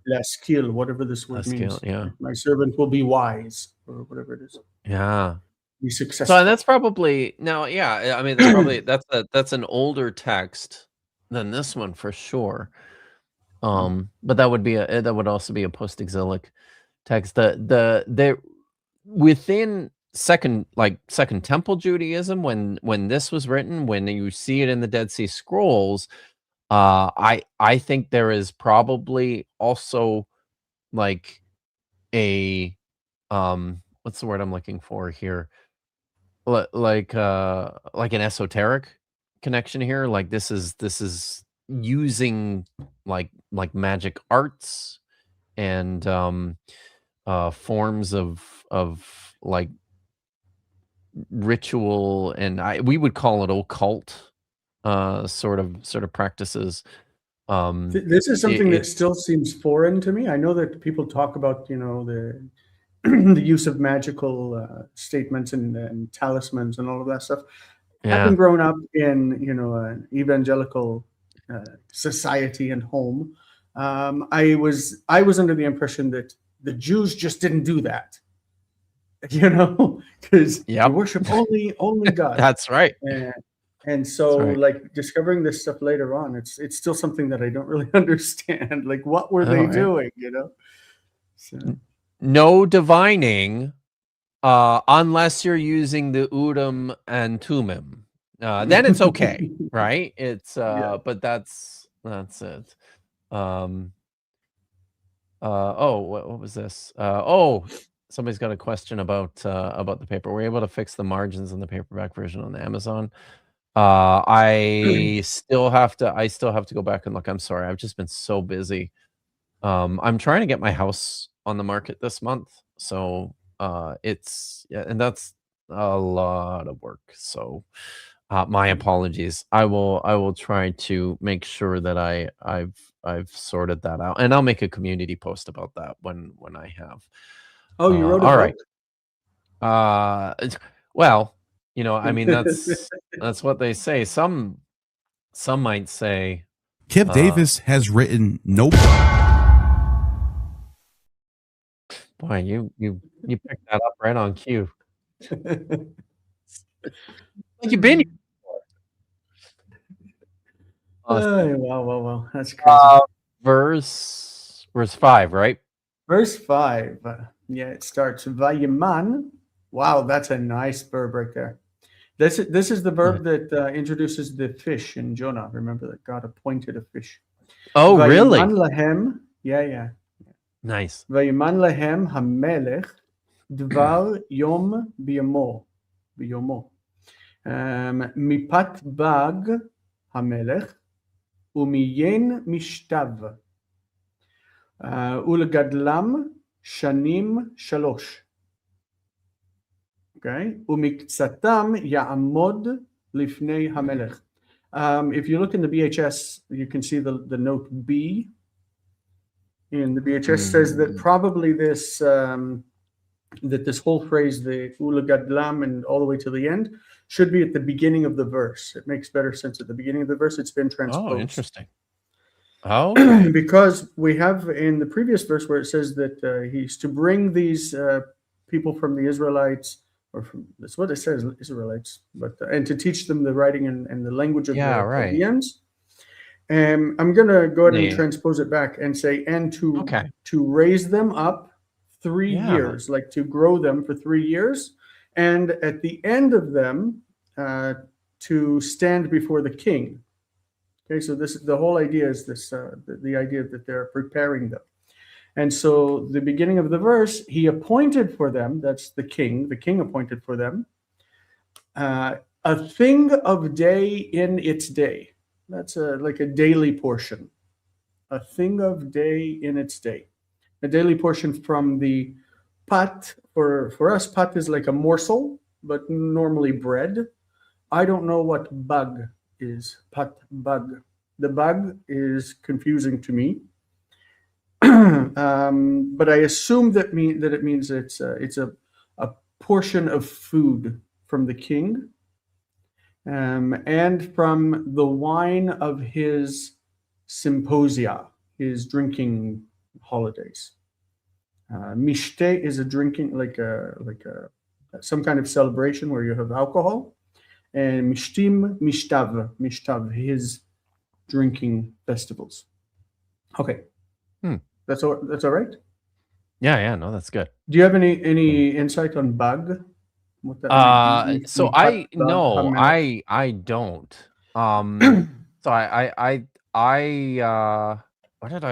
yaskil, whatever this word means. Yeah. My servant will be wise, or whatever it is. Yeah. Be successful. So that's probably now. Yeah, I mean, that's an older text than this one for sure. But that would also be a post-exilic text. The within second Temple Judaism, when this was written, when you see it in the Dead Sea Scrolls, I think there is probably also like a what's the word I'm looking for here? Like an esoteric connection here. Like this is using like magic arts and forms of like ritual, and we would call it occult sort of practices. This is something that still seems foreign to me. I know that people talk about the the use of magical statements and talismans and all of that stuff. Having grown up in an evangelical society and home, I was under the impression that the Jews just didn't do that, because they worship only God. That's right. And so, right. like, discovering this stuff later on, it's still something that I don't really understand. Like, what were they Right. doing? You know. So. No divining, unless you're using the Urim and Tumim. Then it's okay, right? It's Yeah. but that's it. Oh, what was this? Somebody's got a question about the paper. We're able to fix the margins in the paperback version on Amazon. I still have to go back and look. I'm sorry. I've just been so busy. I'm trying to get my house on the market this month. So, and that's a lot of work. So, my apologies. I will try to make sure that I've sorted that out, and I'll make a community post about that when I have. Oh, you wrote a All book? right. Well, I mean that's what they say. Some might say Kipp Davis has written no. Boy, you picked that up right on cue. Like you've been here before. Wow. That's crazy. Verse 5, right? Verse 5. Yeah, it starts Vayiman. Wow, that's a nice verb right there. This is the verb that introduces the fish in Jonah. Remember that God appointed a fish. Oh, really? Vayiman lahem. Yeah. Nice. Vayiman lahem hamelech dvar yom biyomo. Mipat bag hamelech umiyen mishtav. ולגדלם שנים 3. Okay? ומקצתם יעמוד לפני המלך. If you look in the BHS, you can see the note B. In the BHS says that probably this whole phrase, the ulgadlam and all the way to the end, should be at the beginning of the verse. It makes better sense at the beginning of the verse. It's been transposed. Oh, interesting. Oh, okay. Because we have in the previous verse where it says that he's to bring these people from the Israelites, or that's what it says, Israelites, but and to teach them the writing and the language of the Chaldeans. I'm going to go ahead and transpose it back and say, and to raise them up 3 years, like to grow them for 3 years, and at the end of them to stand before the king. Okay, so the whole idea is this: the idea that they're preparing them, and so the beginning of the verse, he appointed for them. That's the king. The king appointed for them a thing of day in its day. That's like a daily portion. A thing of day in its day. A daily portion from the pat. For us, pat is like a morsel, but normally bread. I don't know what bug is. Pat bug. The bug is confusing to me, but I assume that it means it's a portion of food from the king, and from the wine of his symposia, his drinking holidays. Mishte is a drinking like some kind of celebration where you have alcohol. And mishtim mishtav, his drinking festivals. Okay, that's all right. Yeah, no, that's good. Do you have any insight on bag? What that might be? So I don't. So how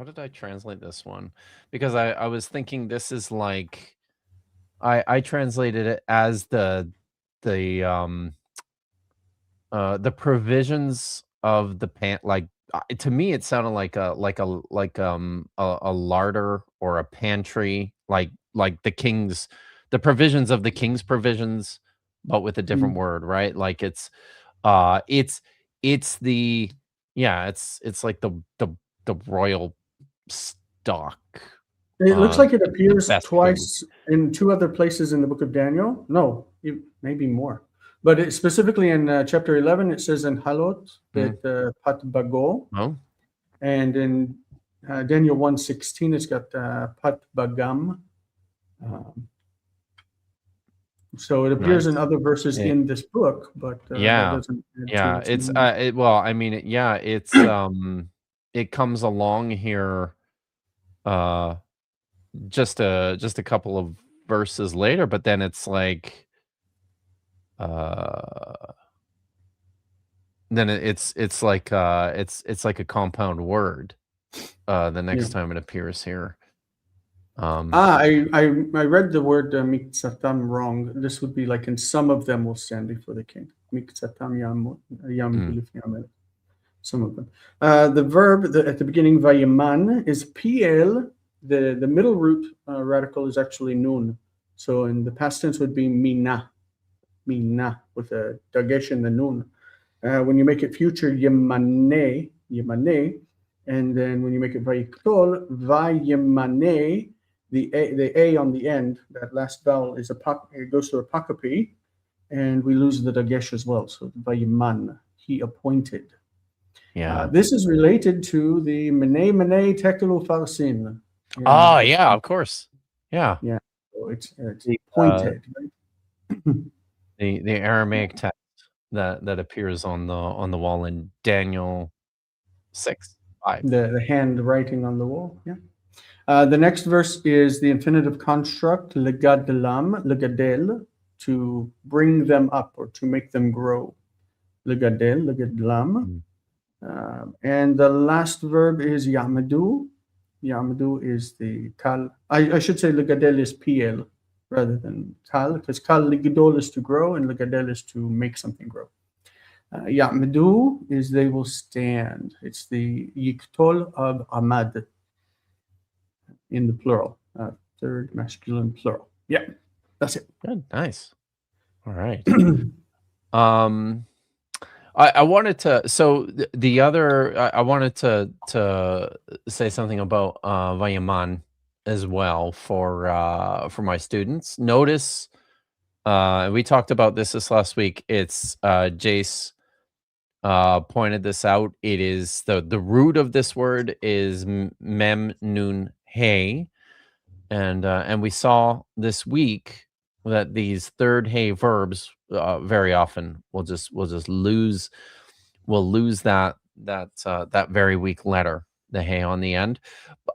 did I translate this one? Because I was thinking this is like I translated it as the provisions of the to me it sounded like a larder or a pantry, like the provisions of the king's provisions, but with a different word, right? Like it's the it's like the royal stock. It looks like it appears twice food. in 2 other places in the book of Daniel. No, maybe more. But specifically in chapter 11, it says in Halot that pat bago. Oh. And in Daniel 1:16, it's got pat bagam. So it appears Nice. in other verses Yeah. in this book, but that Yeah. doesn't add to Yeah, its it's meaning. well, I mean, it's it comes along here just a couple of verses later, but then it's like uh then it's like it's like a compound word the next Yeah. time it appears here. I read the word miksatam wrong. This would be like, and some of them will stand before the king. Miksatam yam Mm. some of them. The verb at the beginning, vayiman, is PL. The middle root radical is actually nun. So in the past tense would be mina, with a dagesh in the nun. When you make it future, yemane, and then when you make it vayiktol, vayemane, the a on the end, that last vowel is it goes to apocope, and we lose the dagesh as well. So vayiman, he appointed. Yeah. This is related to the Mene Tekelu Farsin. Oh, yeah, of course. Yeah. Yeah, so it's The pointed. Right? the Aramaic text that appears on the wall in Daniel 6:5. The hand writing on the wall. Yeah. The next verse is the infinitive construct legadel, to bring them up or to make them grow. Legadlam. And the last verb is yamadu. Yamadu is the kal. I should say legadel is PL rather than kal, because kal ligidol is to grow and legadel is to make something grow. Yamadu is they will stand. It's the yiktol of amad in the plural, third masculine plural. Yeah, that's it. Good, nice. All right. I wanted to the other I wanted to say something about Vayaman as well for my students. Notice we talked about this last week. It's Jace pointed this out. It is the root of this word is mem nun hey, and we saw this week that these third hey verbs very often will just lose that very weak letter, the hey on the end.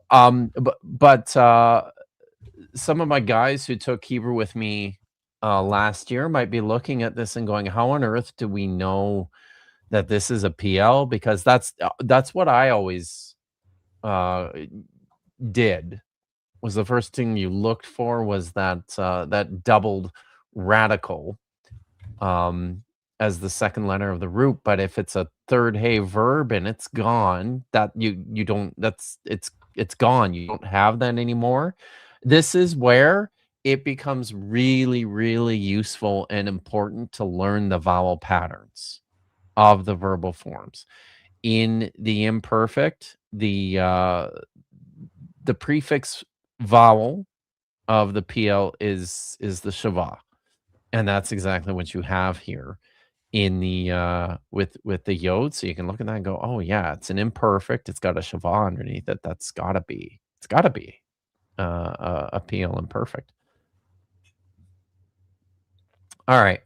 But some of my guys who took Hebrew with me last year might be looking at this and going, how on earth do we know that this is a PL? Because that's what I always did. Was the first thing you looked for was that that doubled radical as the second letter of the root. But if it's a third hey verb and it's gone, that you don't, it's gone. You don't have that anymore. This is where it becomes really, really useful and important to learn the vowel patterns of the verbal forms. In the imperfect, the prefix vowel of the PL is the shava, and that's exactly what you have here in the with the yod. So you can look at that and go, oh yeah, it's an imperfect, it's got a shava underneath it. It's gotta be a PL imperfect. All right.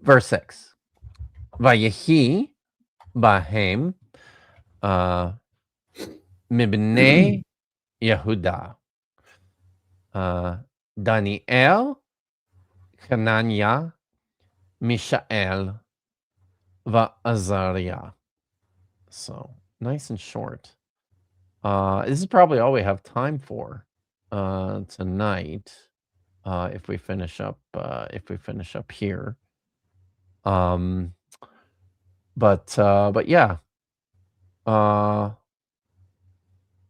Verse 6. Vayehi bahem mibnei Yehuda. Daniel, Hananiah, Mishael, Azariah. So nice and short. This is probably all we have time for tonight. If we finish up here. But yeah.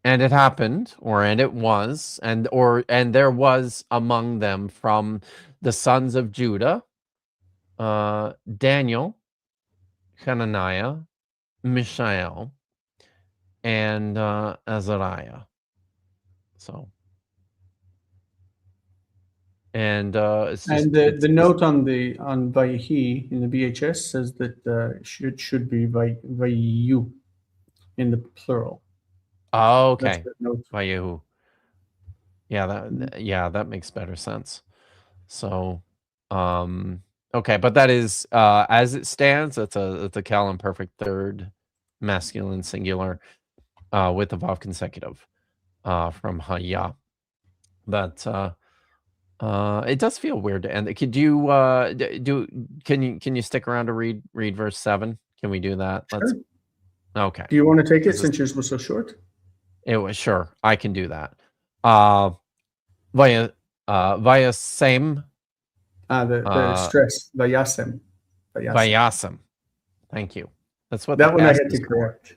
And it happened, and it was, and there was among them from the sons of Judah, Daniel, Hananiah, Mishael, and Azariah. So, and it's just the note on Vayehi in the BHS says that should be Vayu in the plural. oh, okay. That's the note. Vayehu. Yeah, that makes better sense. So, okay, but that is as it stands. It's a cal imperfect third, masculine singular, with the vav consecutive, from haya. But it does feel weird to end it. Could you can you stick around to read verse 7? Can we do that? Let's. Sure. Okay. Do you want to take it This is- since yours was so short? It was sure I can do that. Via same The stress, vayasem. vayasam. Thank you. That's what That the one I S had to is for. correct.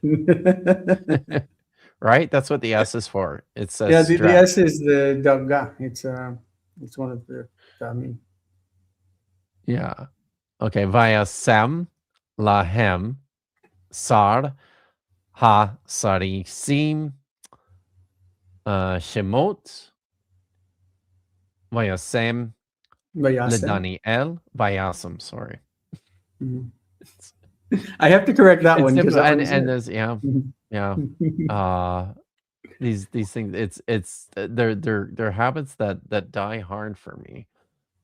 Right? That's what the S is for. It says Yeah, the stress. S is the daga. It's one of the tamim. Yeah. Okay. Via sam lahem sar ha sarisim shemot via sam Vayasem. ledaniel vayasam. Sorry. Mhm. I have to correct that one because and there's these things. It's they're habits that die hard for me.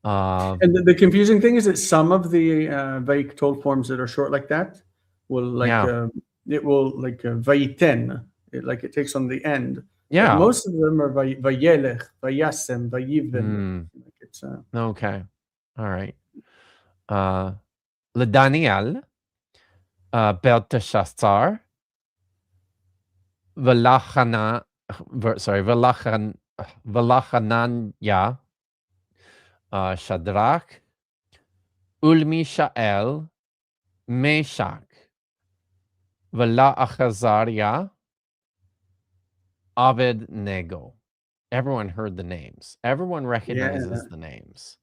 And the confusing thing is that some of the Vaik told forms that are short like that will it will Vayiten, it takes on the end. Yeah. But most of them are Vayelech, Vayasem, Vayivden. It's Okay. All right. Ledaniel Belteshazzar Velachananya Shadrach Ulmishael Meshach Velaachazaria Abednego. Everyone heard the names. Everyone recognizes the names.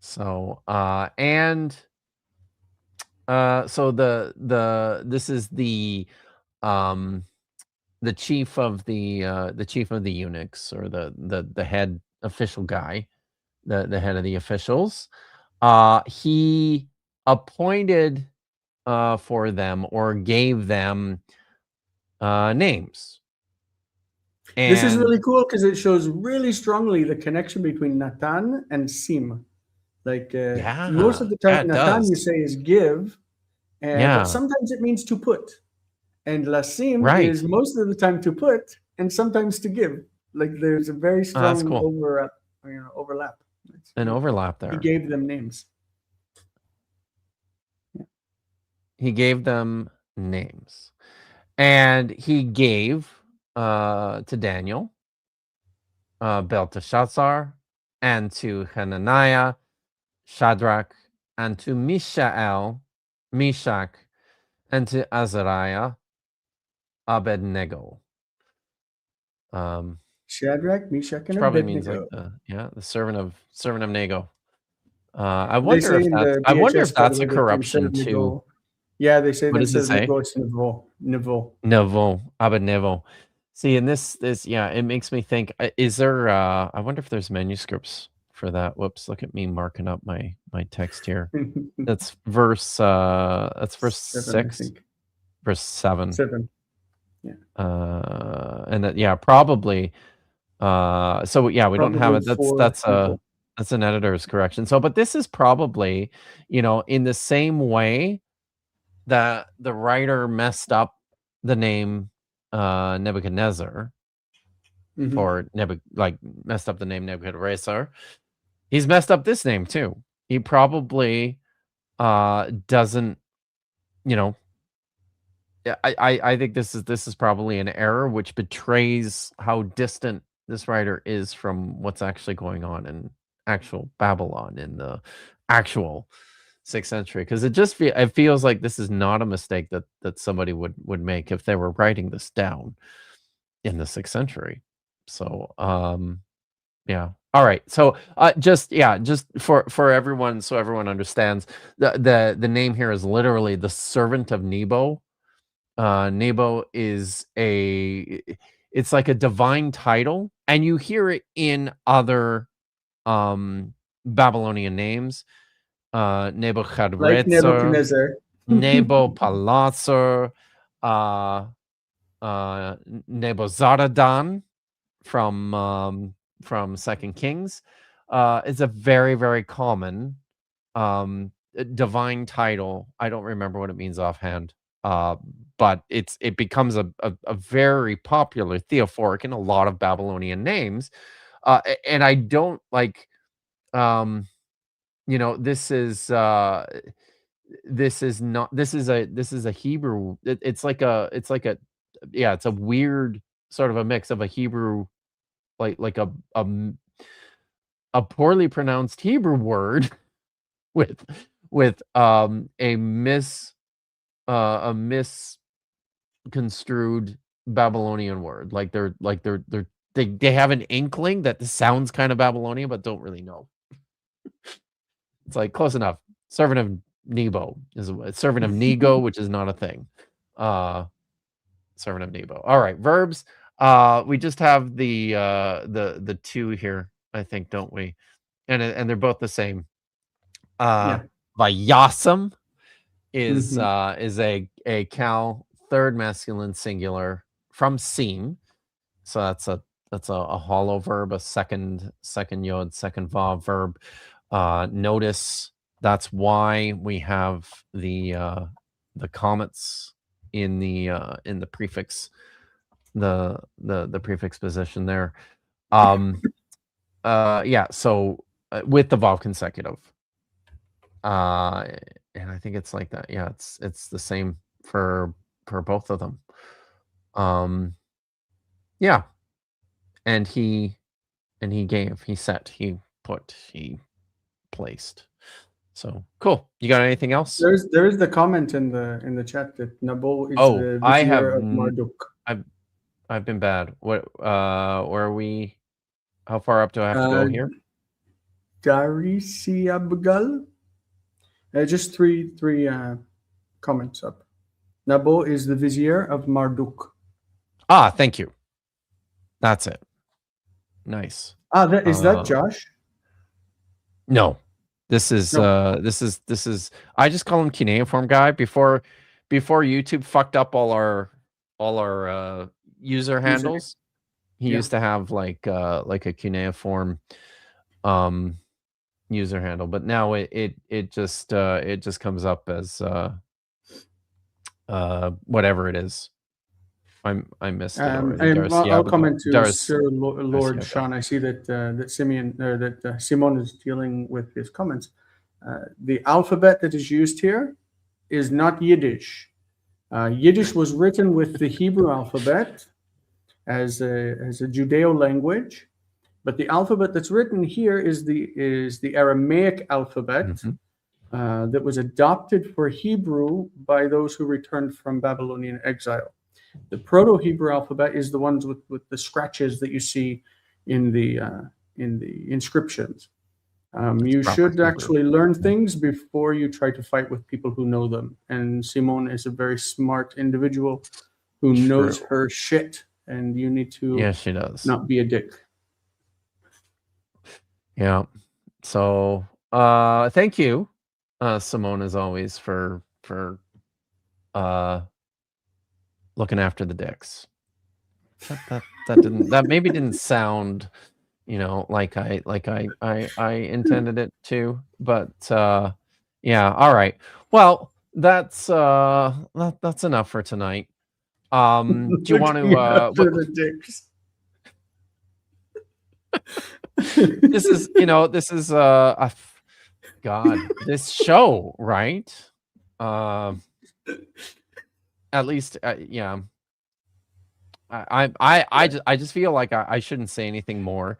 So so this is the chief of the eunuchs, or the head official guy, the head of the officials. He appointed for them, or gave them names. This is really cool because it shows really strongly the connection between Natan and Sim. Most of the time, Natan you say is give, but sometimes it means to put. And Lasim is most of the time to put and sometimes to give. There's a very strong overlap. An overlap there. He gave them names. Yeah. He gave them names. And he gave to Daniel, Belteshazzar, and to Hananiah, Shadrach, and to Mishael, Meshach, and to Azariah, Abednego. Shadrach, Meshach, and probably Abednego. Means the servant of Nego. I wonder if that's a corruption too. Yeah, they say what that does it say? Nego, it's Nevo. Nevo, Abednego. See, and this it makes me think, is there I wonder if there's manuscripts for that. Whoops, look at me marking up my text here. That's verse 6, verse 7. 7. Yeah. And that probably so we don't have it. That's an editor's correction. So, but this is probably, in the same way that the writer messed up the name Nebuchadnezzar, or messed up the name Nebuchadnezzar. He's messed up this name too. He probably doesn't, I think this is probably an error which betrays how distant this writer is from what's actually going on in actual Babylon, in the actual 6th century, because it feels like this is not a mistake that somebody would make if they were writing this down in the 6th century. So yeah. All right. So just for everyone, so everyone understands, the name here is literally the servant of Nebo. Nebo is it's like a divine title, and you hear it in other Babylonian names. Nebuchadnezzar, Nabopolassar, Nebuzaradan from Second Kings. It's a very, very common divine title. I don't remember what it means offhand. But it becomes a very popular theophoric in a lot of Babylonian names. And I don't like, this is a Hebrew. It's like a it's a weird sort of a mix of a Hebrew, like a poorly pronounced Hebrew word with a misconstrued Babylonian word. Like they have an inkling that this sounds kind of Babylonian, but don't really know. It's like close enough. Servant of Nebo is a servant of Nego, which is not a thing. Servant of Nebo. All right, verbs. We just have the two here, I think, don't we? And they're both the same. Vayasam is a cow, third masculine singular from seam. So that's a hollow verb, a second yod, second vav verb. Notice that's why we have the comets in the prefix, the prefix position there. So with the vav consecutive. And I think it's like that. Yeah, it's the same for both of them. Yeah. And he gave, he set, he put, he placed. So cool. You got anything else? There is the comment in the chat that Nabo is the vizier of Marduk. I've been bad. What where are we? How far up do I have to go here? Darisi Abgal. Just three comments up. Nabo is the vizier of Marduk. Thank you. That's it. Nice. Is that Josh? No. This is I just call him cuneiform guy before YouTube fucked up all our user handles. He used to have like a cuneiform user handle, but now it just comes up as whatever it is. I missed it already. I'll comment to Sir Lord Sean. I see that Simon is dealing with his comments. The alphabet that is used here is not Yiddish. Yiddish was written with the Hebrew alphabet as a Judeo language, but the alphabet that's written here is the Aramaic alphabet that was adopted for Hebrew by those who returned from Babylonian exile. The Proto-Hebrew alphabet is the ones with the scratches that you see in the inscriptions. You should actually learn things before you try to fight with people who know them. And Simone is a very smart individual who knows her shit, and you need to she does. not be a dick. Yeah. So thank you, Simone, as always, for looking after the dicks. That maybe didn't sound, like I intended it to, but yeah. All right. Well, that's enough for tonight. Do you want to after the dicks? This is God, this show, right? At least, yeah. I just feel like I shouldn't say anything more,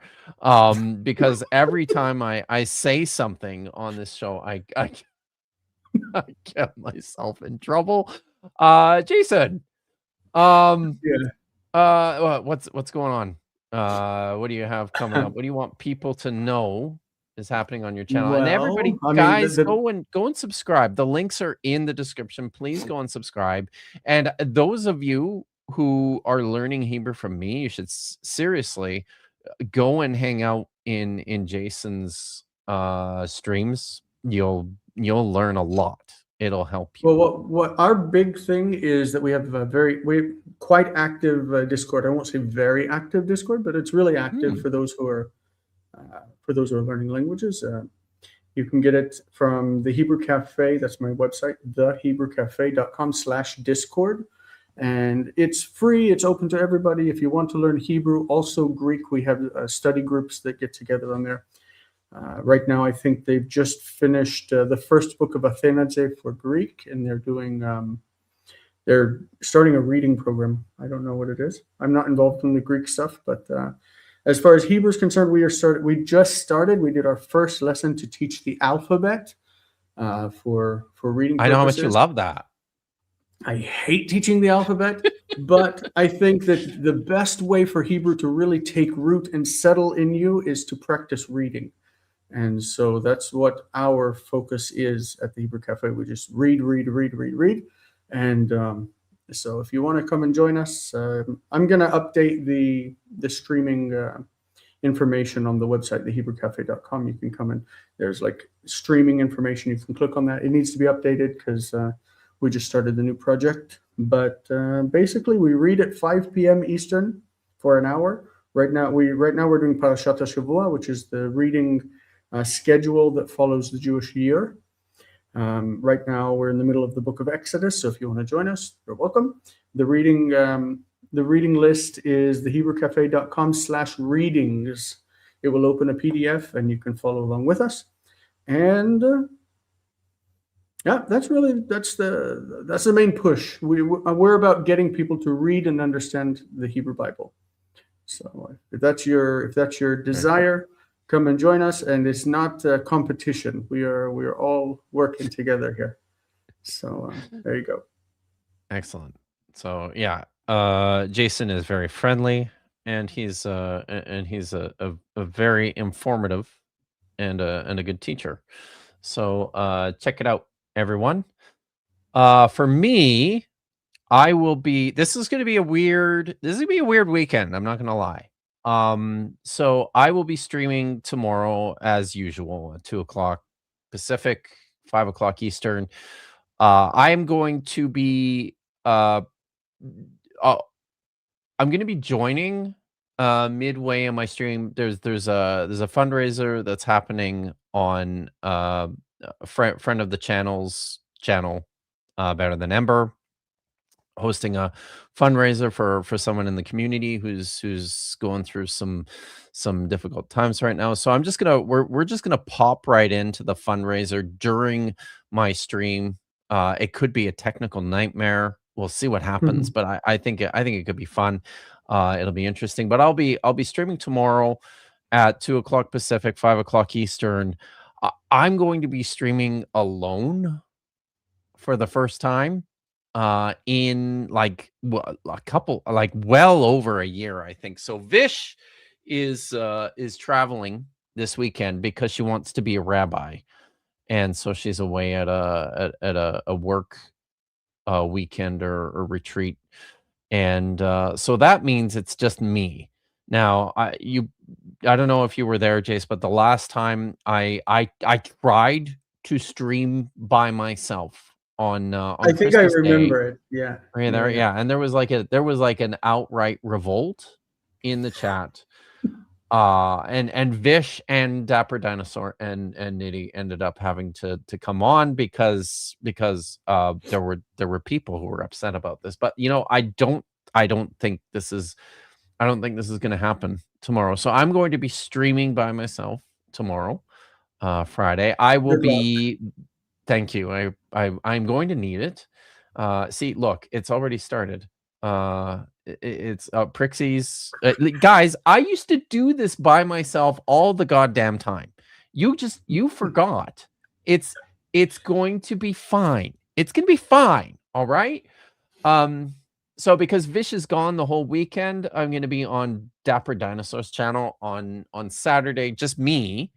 because every time I say something on this show, I get myself in trouble. Jason, what's going on? What do you have coming up? What do you want people to know is happening on your channel? And everybody, guys, go and subscribe. The links are in the description. Please go and subscribe. And those of you who are learning Hebrew from me, you should seriously go and hang out in Jason's streams. You'll learn a lot. it'll help you. Well, what our big thing is that we have we quite active Discord. I won't say very active Discord, but it's really active for those who are learning languages. You can get it from the Hebrew Cafe. That's my website, thehebrewcafe.com/Discord. And it's free. It's open to everybody. If you want to learn Hebrew, also Greek, we have study groups that get together on there. Right now, I think they've just finished the first book of Athenadze for Greek, and they're starting a reading program. I don't know what it is. I'm not involved in the Greek stuff, but as far as Hebrew is concerned, we just started. We did our first lesson to teach the alphabet for reading purposes. I know how much you love that. I hate teaching the alphabet, but I think that the best way for Hebrew to really take root and settle in you is to practice reading. And so that's what our focus is at the Hebrew Cafe. We just read. And so if you want to come and join us, I'm going to update the streaming information on the website, thehebrewcafe.com. You can come and there's like streaming information. You can click on that. It needs to be updated because we just started the new project. But basically, we read at 5 p.m. Eastern for an hour. Right now we're doing Parashat HaShavua, which is the reading schedule that follows the Jewish year. Right now we're in the middle of the book of Exodus, so if you want to join us, you're welcome. The reading list is thehebrewcafe.com/readings. It will open a PDF and you can follow along with us. And yeah, that's the main push. We're about getting people to read and understand the Hebrew Bible. So if that's your desire, come and join us. And it's not a competition. We are all working together here. So there you go. Excellent. So yeah, Jason is very friendly, and he's a very informative and a good teacher. So check it out, everyone. For me, I will be. This is going to be a weird weekend. I'm not going to lie. So I will be streaming tomorrow as usual at 2:00 Pacific, 5:00 Eastern. I am going to be I'm going to be joining midway in my stream. There's a fundraiser that's happening on a friend of the channel's channel, Better Than Ember, hosting a fundraiser for someone in the community who's going through some difficult times right now. So we're just gonna pop right into the fundraiser during my stream. It could be a technical nightmare. We'll see what happens, but I think it could be fun. It'll be interesting. But I'll be streaming tomorrow at 2:00 Pacific, 5:00 Eastern. I'm going to be streaming alone for the first time in like a couple, like well over a year, I think. So Vish is traveling this weekend because she wants to be a rabbi, and so she's away at a work weekend or retreat, and so that means it's just me now. I don't know if you were there, Jace, but the last time I tried to stream by myself on I think Christmas I remember Day. it. Yeah. Were you there? Yeah. And there was like an outright revolt in the chat. And Vish and Dapper Dinosaur and Nitty ended up having to come on because there were people who were upset about this. But I don't think this is going to happen tomorrow. So I'm going to be streaming by myself tomorrow, Friday. I will be. Thank you. I'm going to need it. See, look, it's already started. It's Prixie's guys. I used to do this by myself all the goddamn time. You forgot. It's going to be fine. It's gonna be fine. All right. So because Vish is gone the whole weekend, I'm gonna be on Dapper Dinosaur's channel on Saturday. Just me.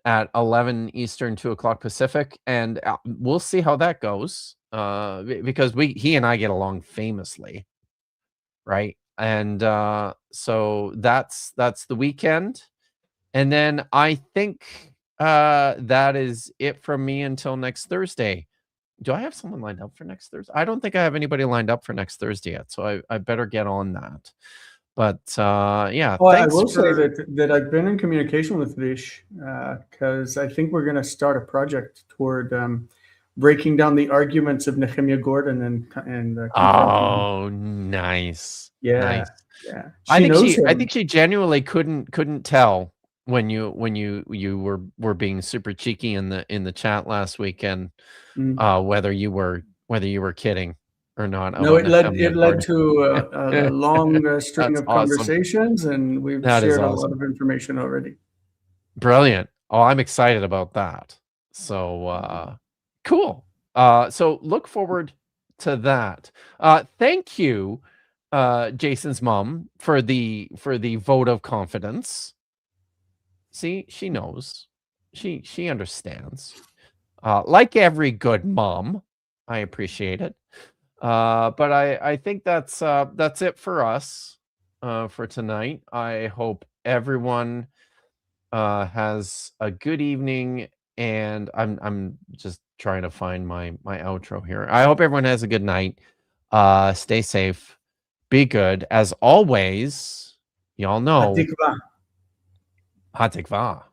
At 11 Eastern, 2:00 Pacific, and we'll see how that goes. Because he and I get along famously, right? And so that's the weekend, and then I think That is it from me until next Thursday. Do I have someone lined up for next Thursday? I don't think I have anybody lined up for next Thursday yet, so I better get on that. But yeah, Well, I thanks will say for that I've been in communication with Vish because I think we're going to start a project toward breaking down the arguments of Nehemiah Gordon and confronting him. Oh, nice. Yeah, Nice. yeah. I She think knows I him. think she genuinely couldn't tell when you were being super cheeky in the chat last weekend, whether you were kidding or not No, about it Nehemiah led Gordon. to a long string That's of awesome. conversations, and we've That is shared a lot awesome. of information already. Brilliant. Oh, I'm excited about that. So cool. So look forward to that. Thank you, Jason's mom, for the vote of confidence. See, she knows. She understands. Like every good mom, I appreciate it. But I think that's it for us for tonight. I hope everyone has a good evening, and I'm just trying to find my outro here. I hope everyone has a good night. Stay safe, be good. As always, y'all know, Hatikva. Hatikva.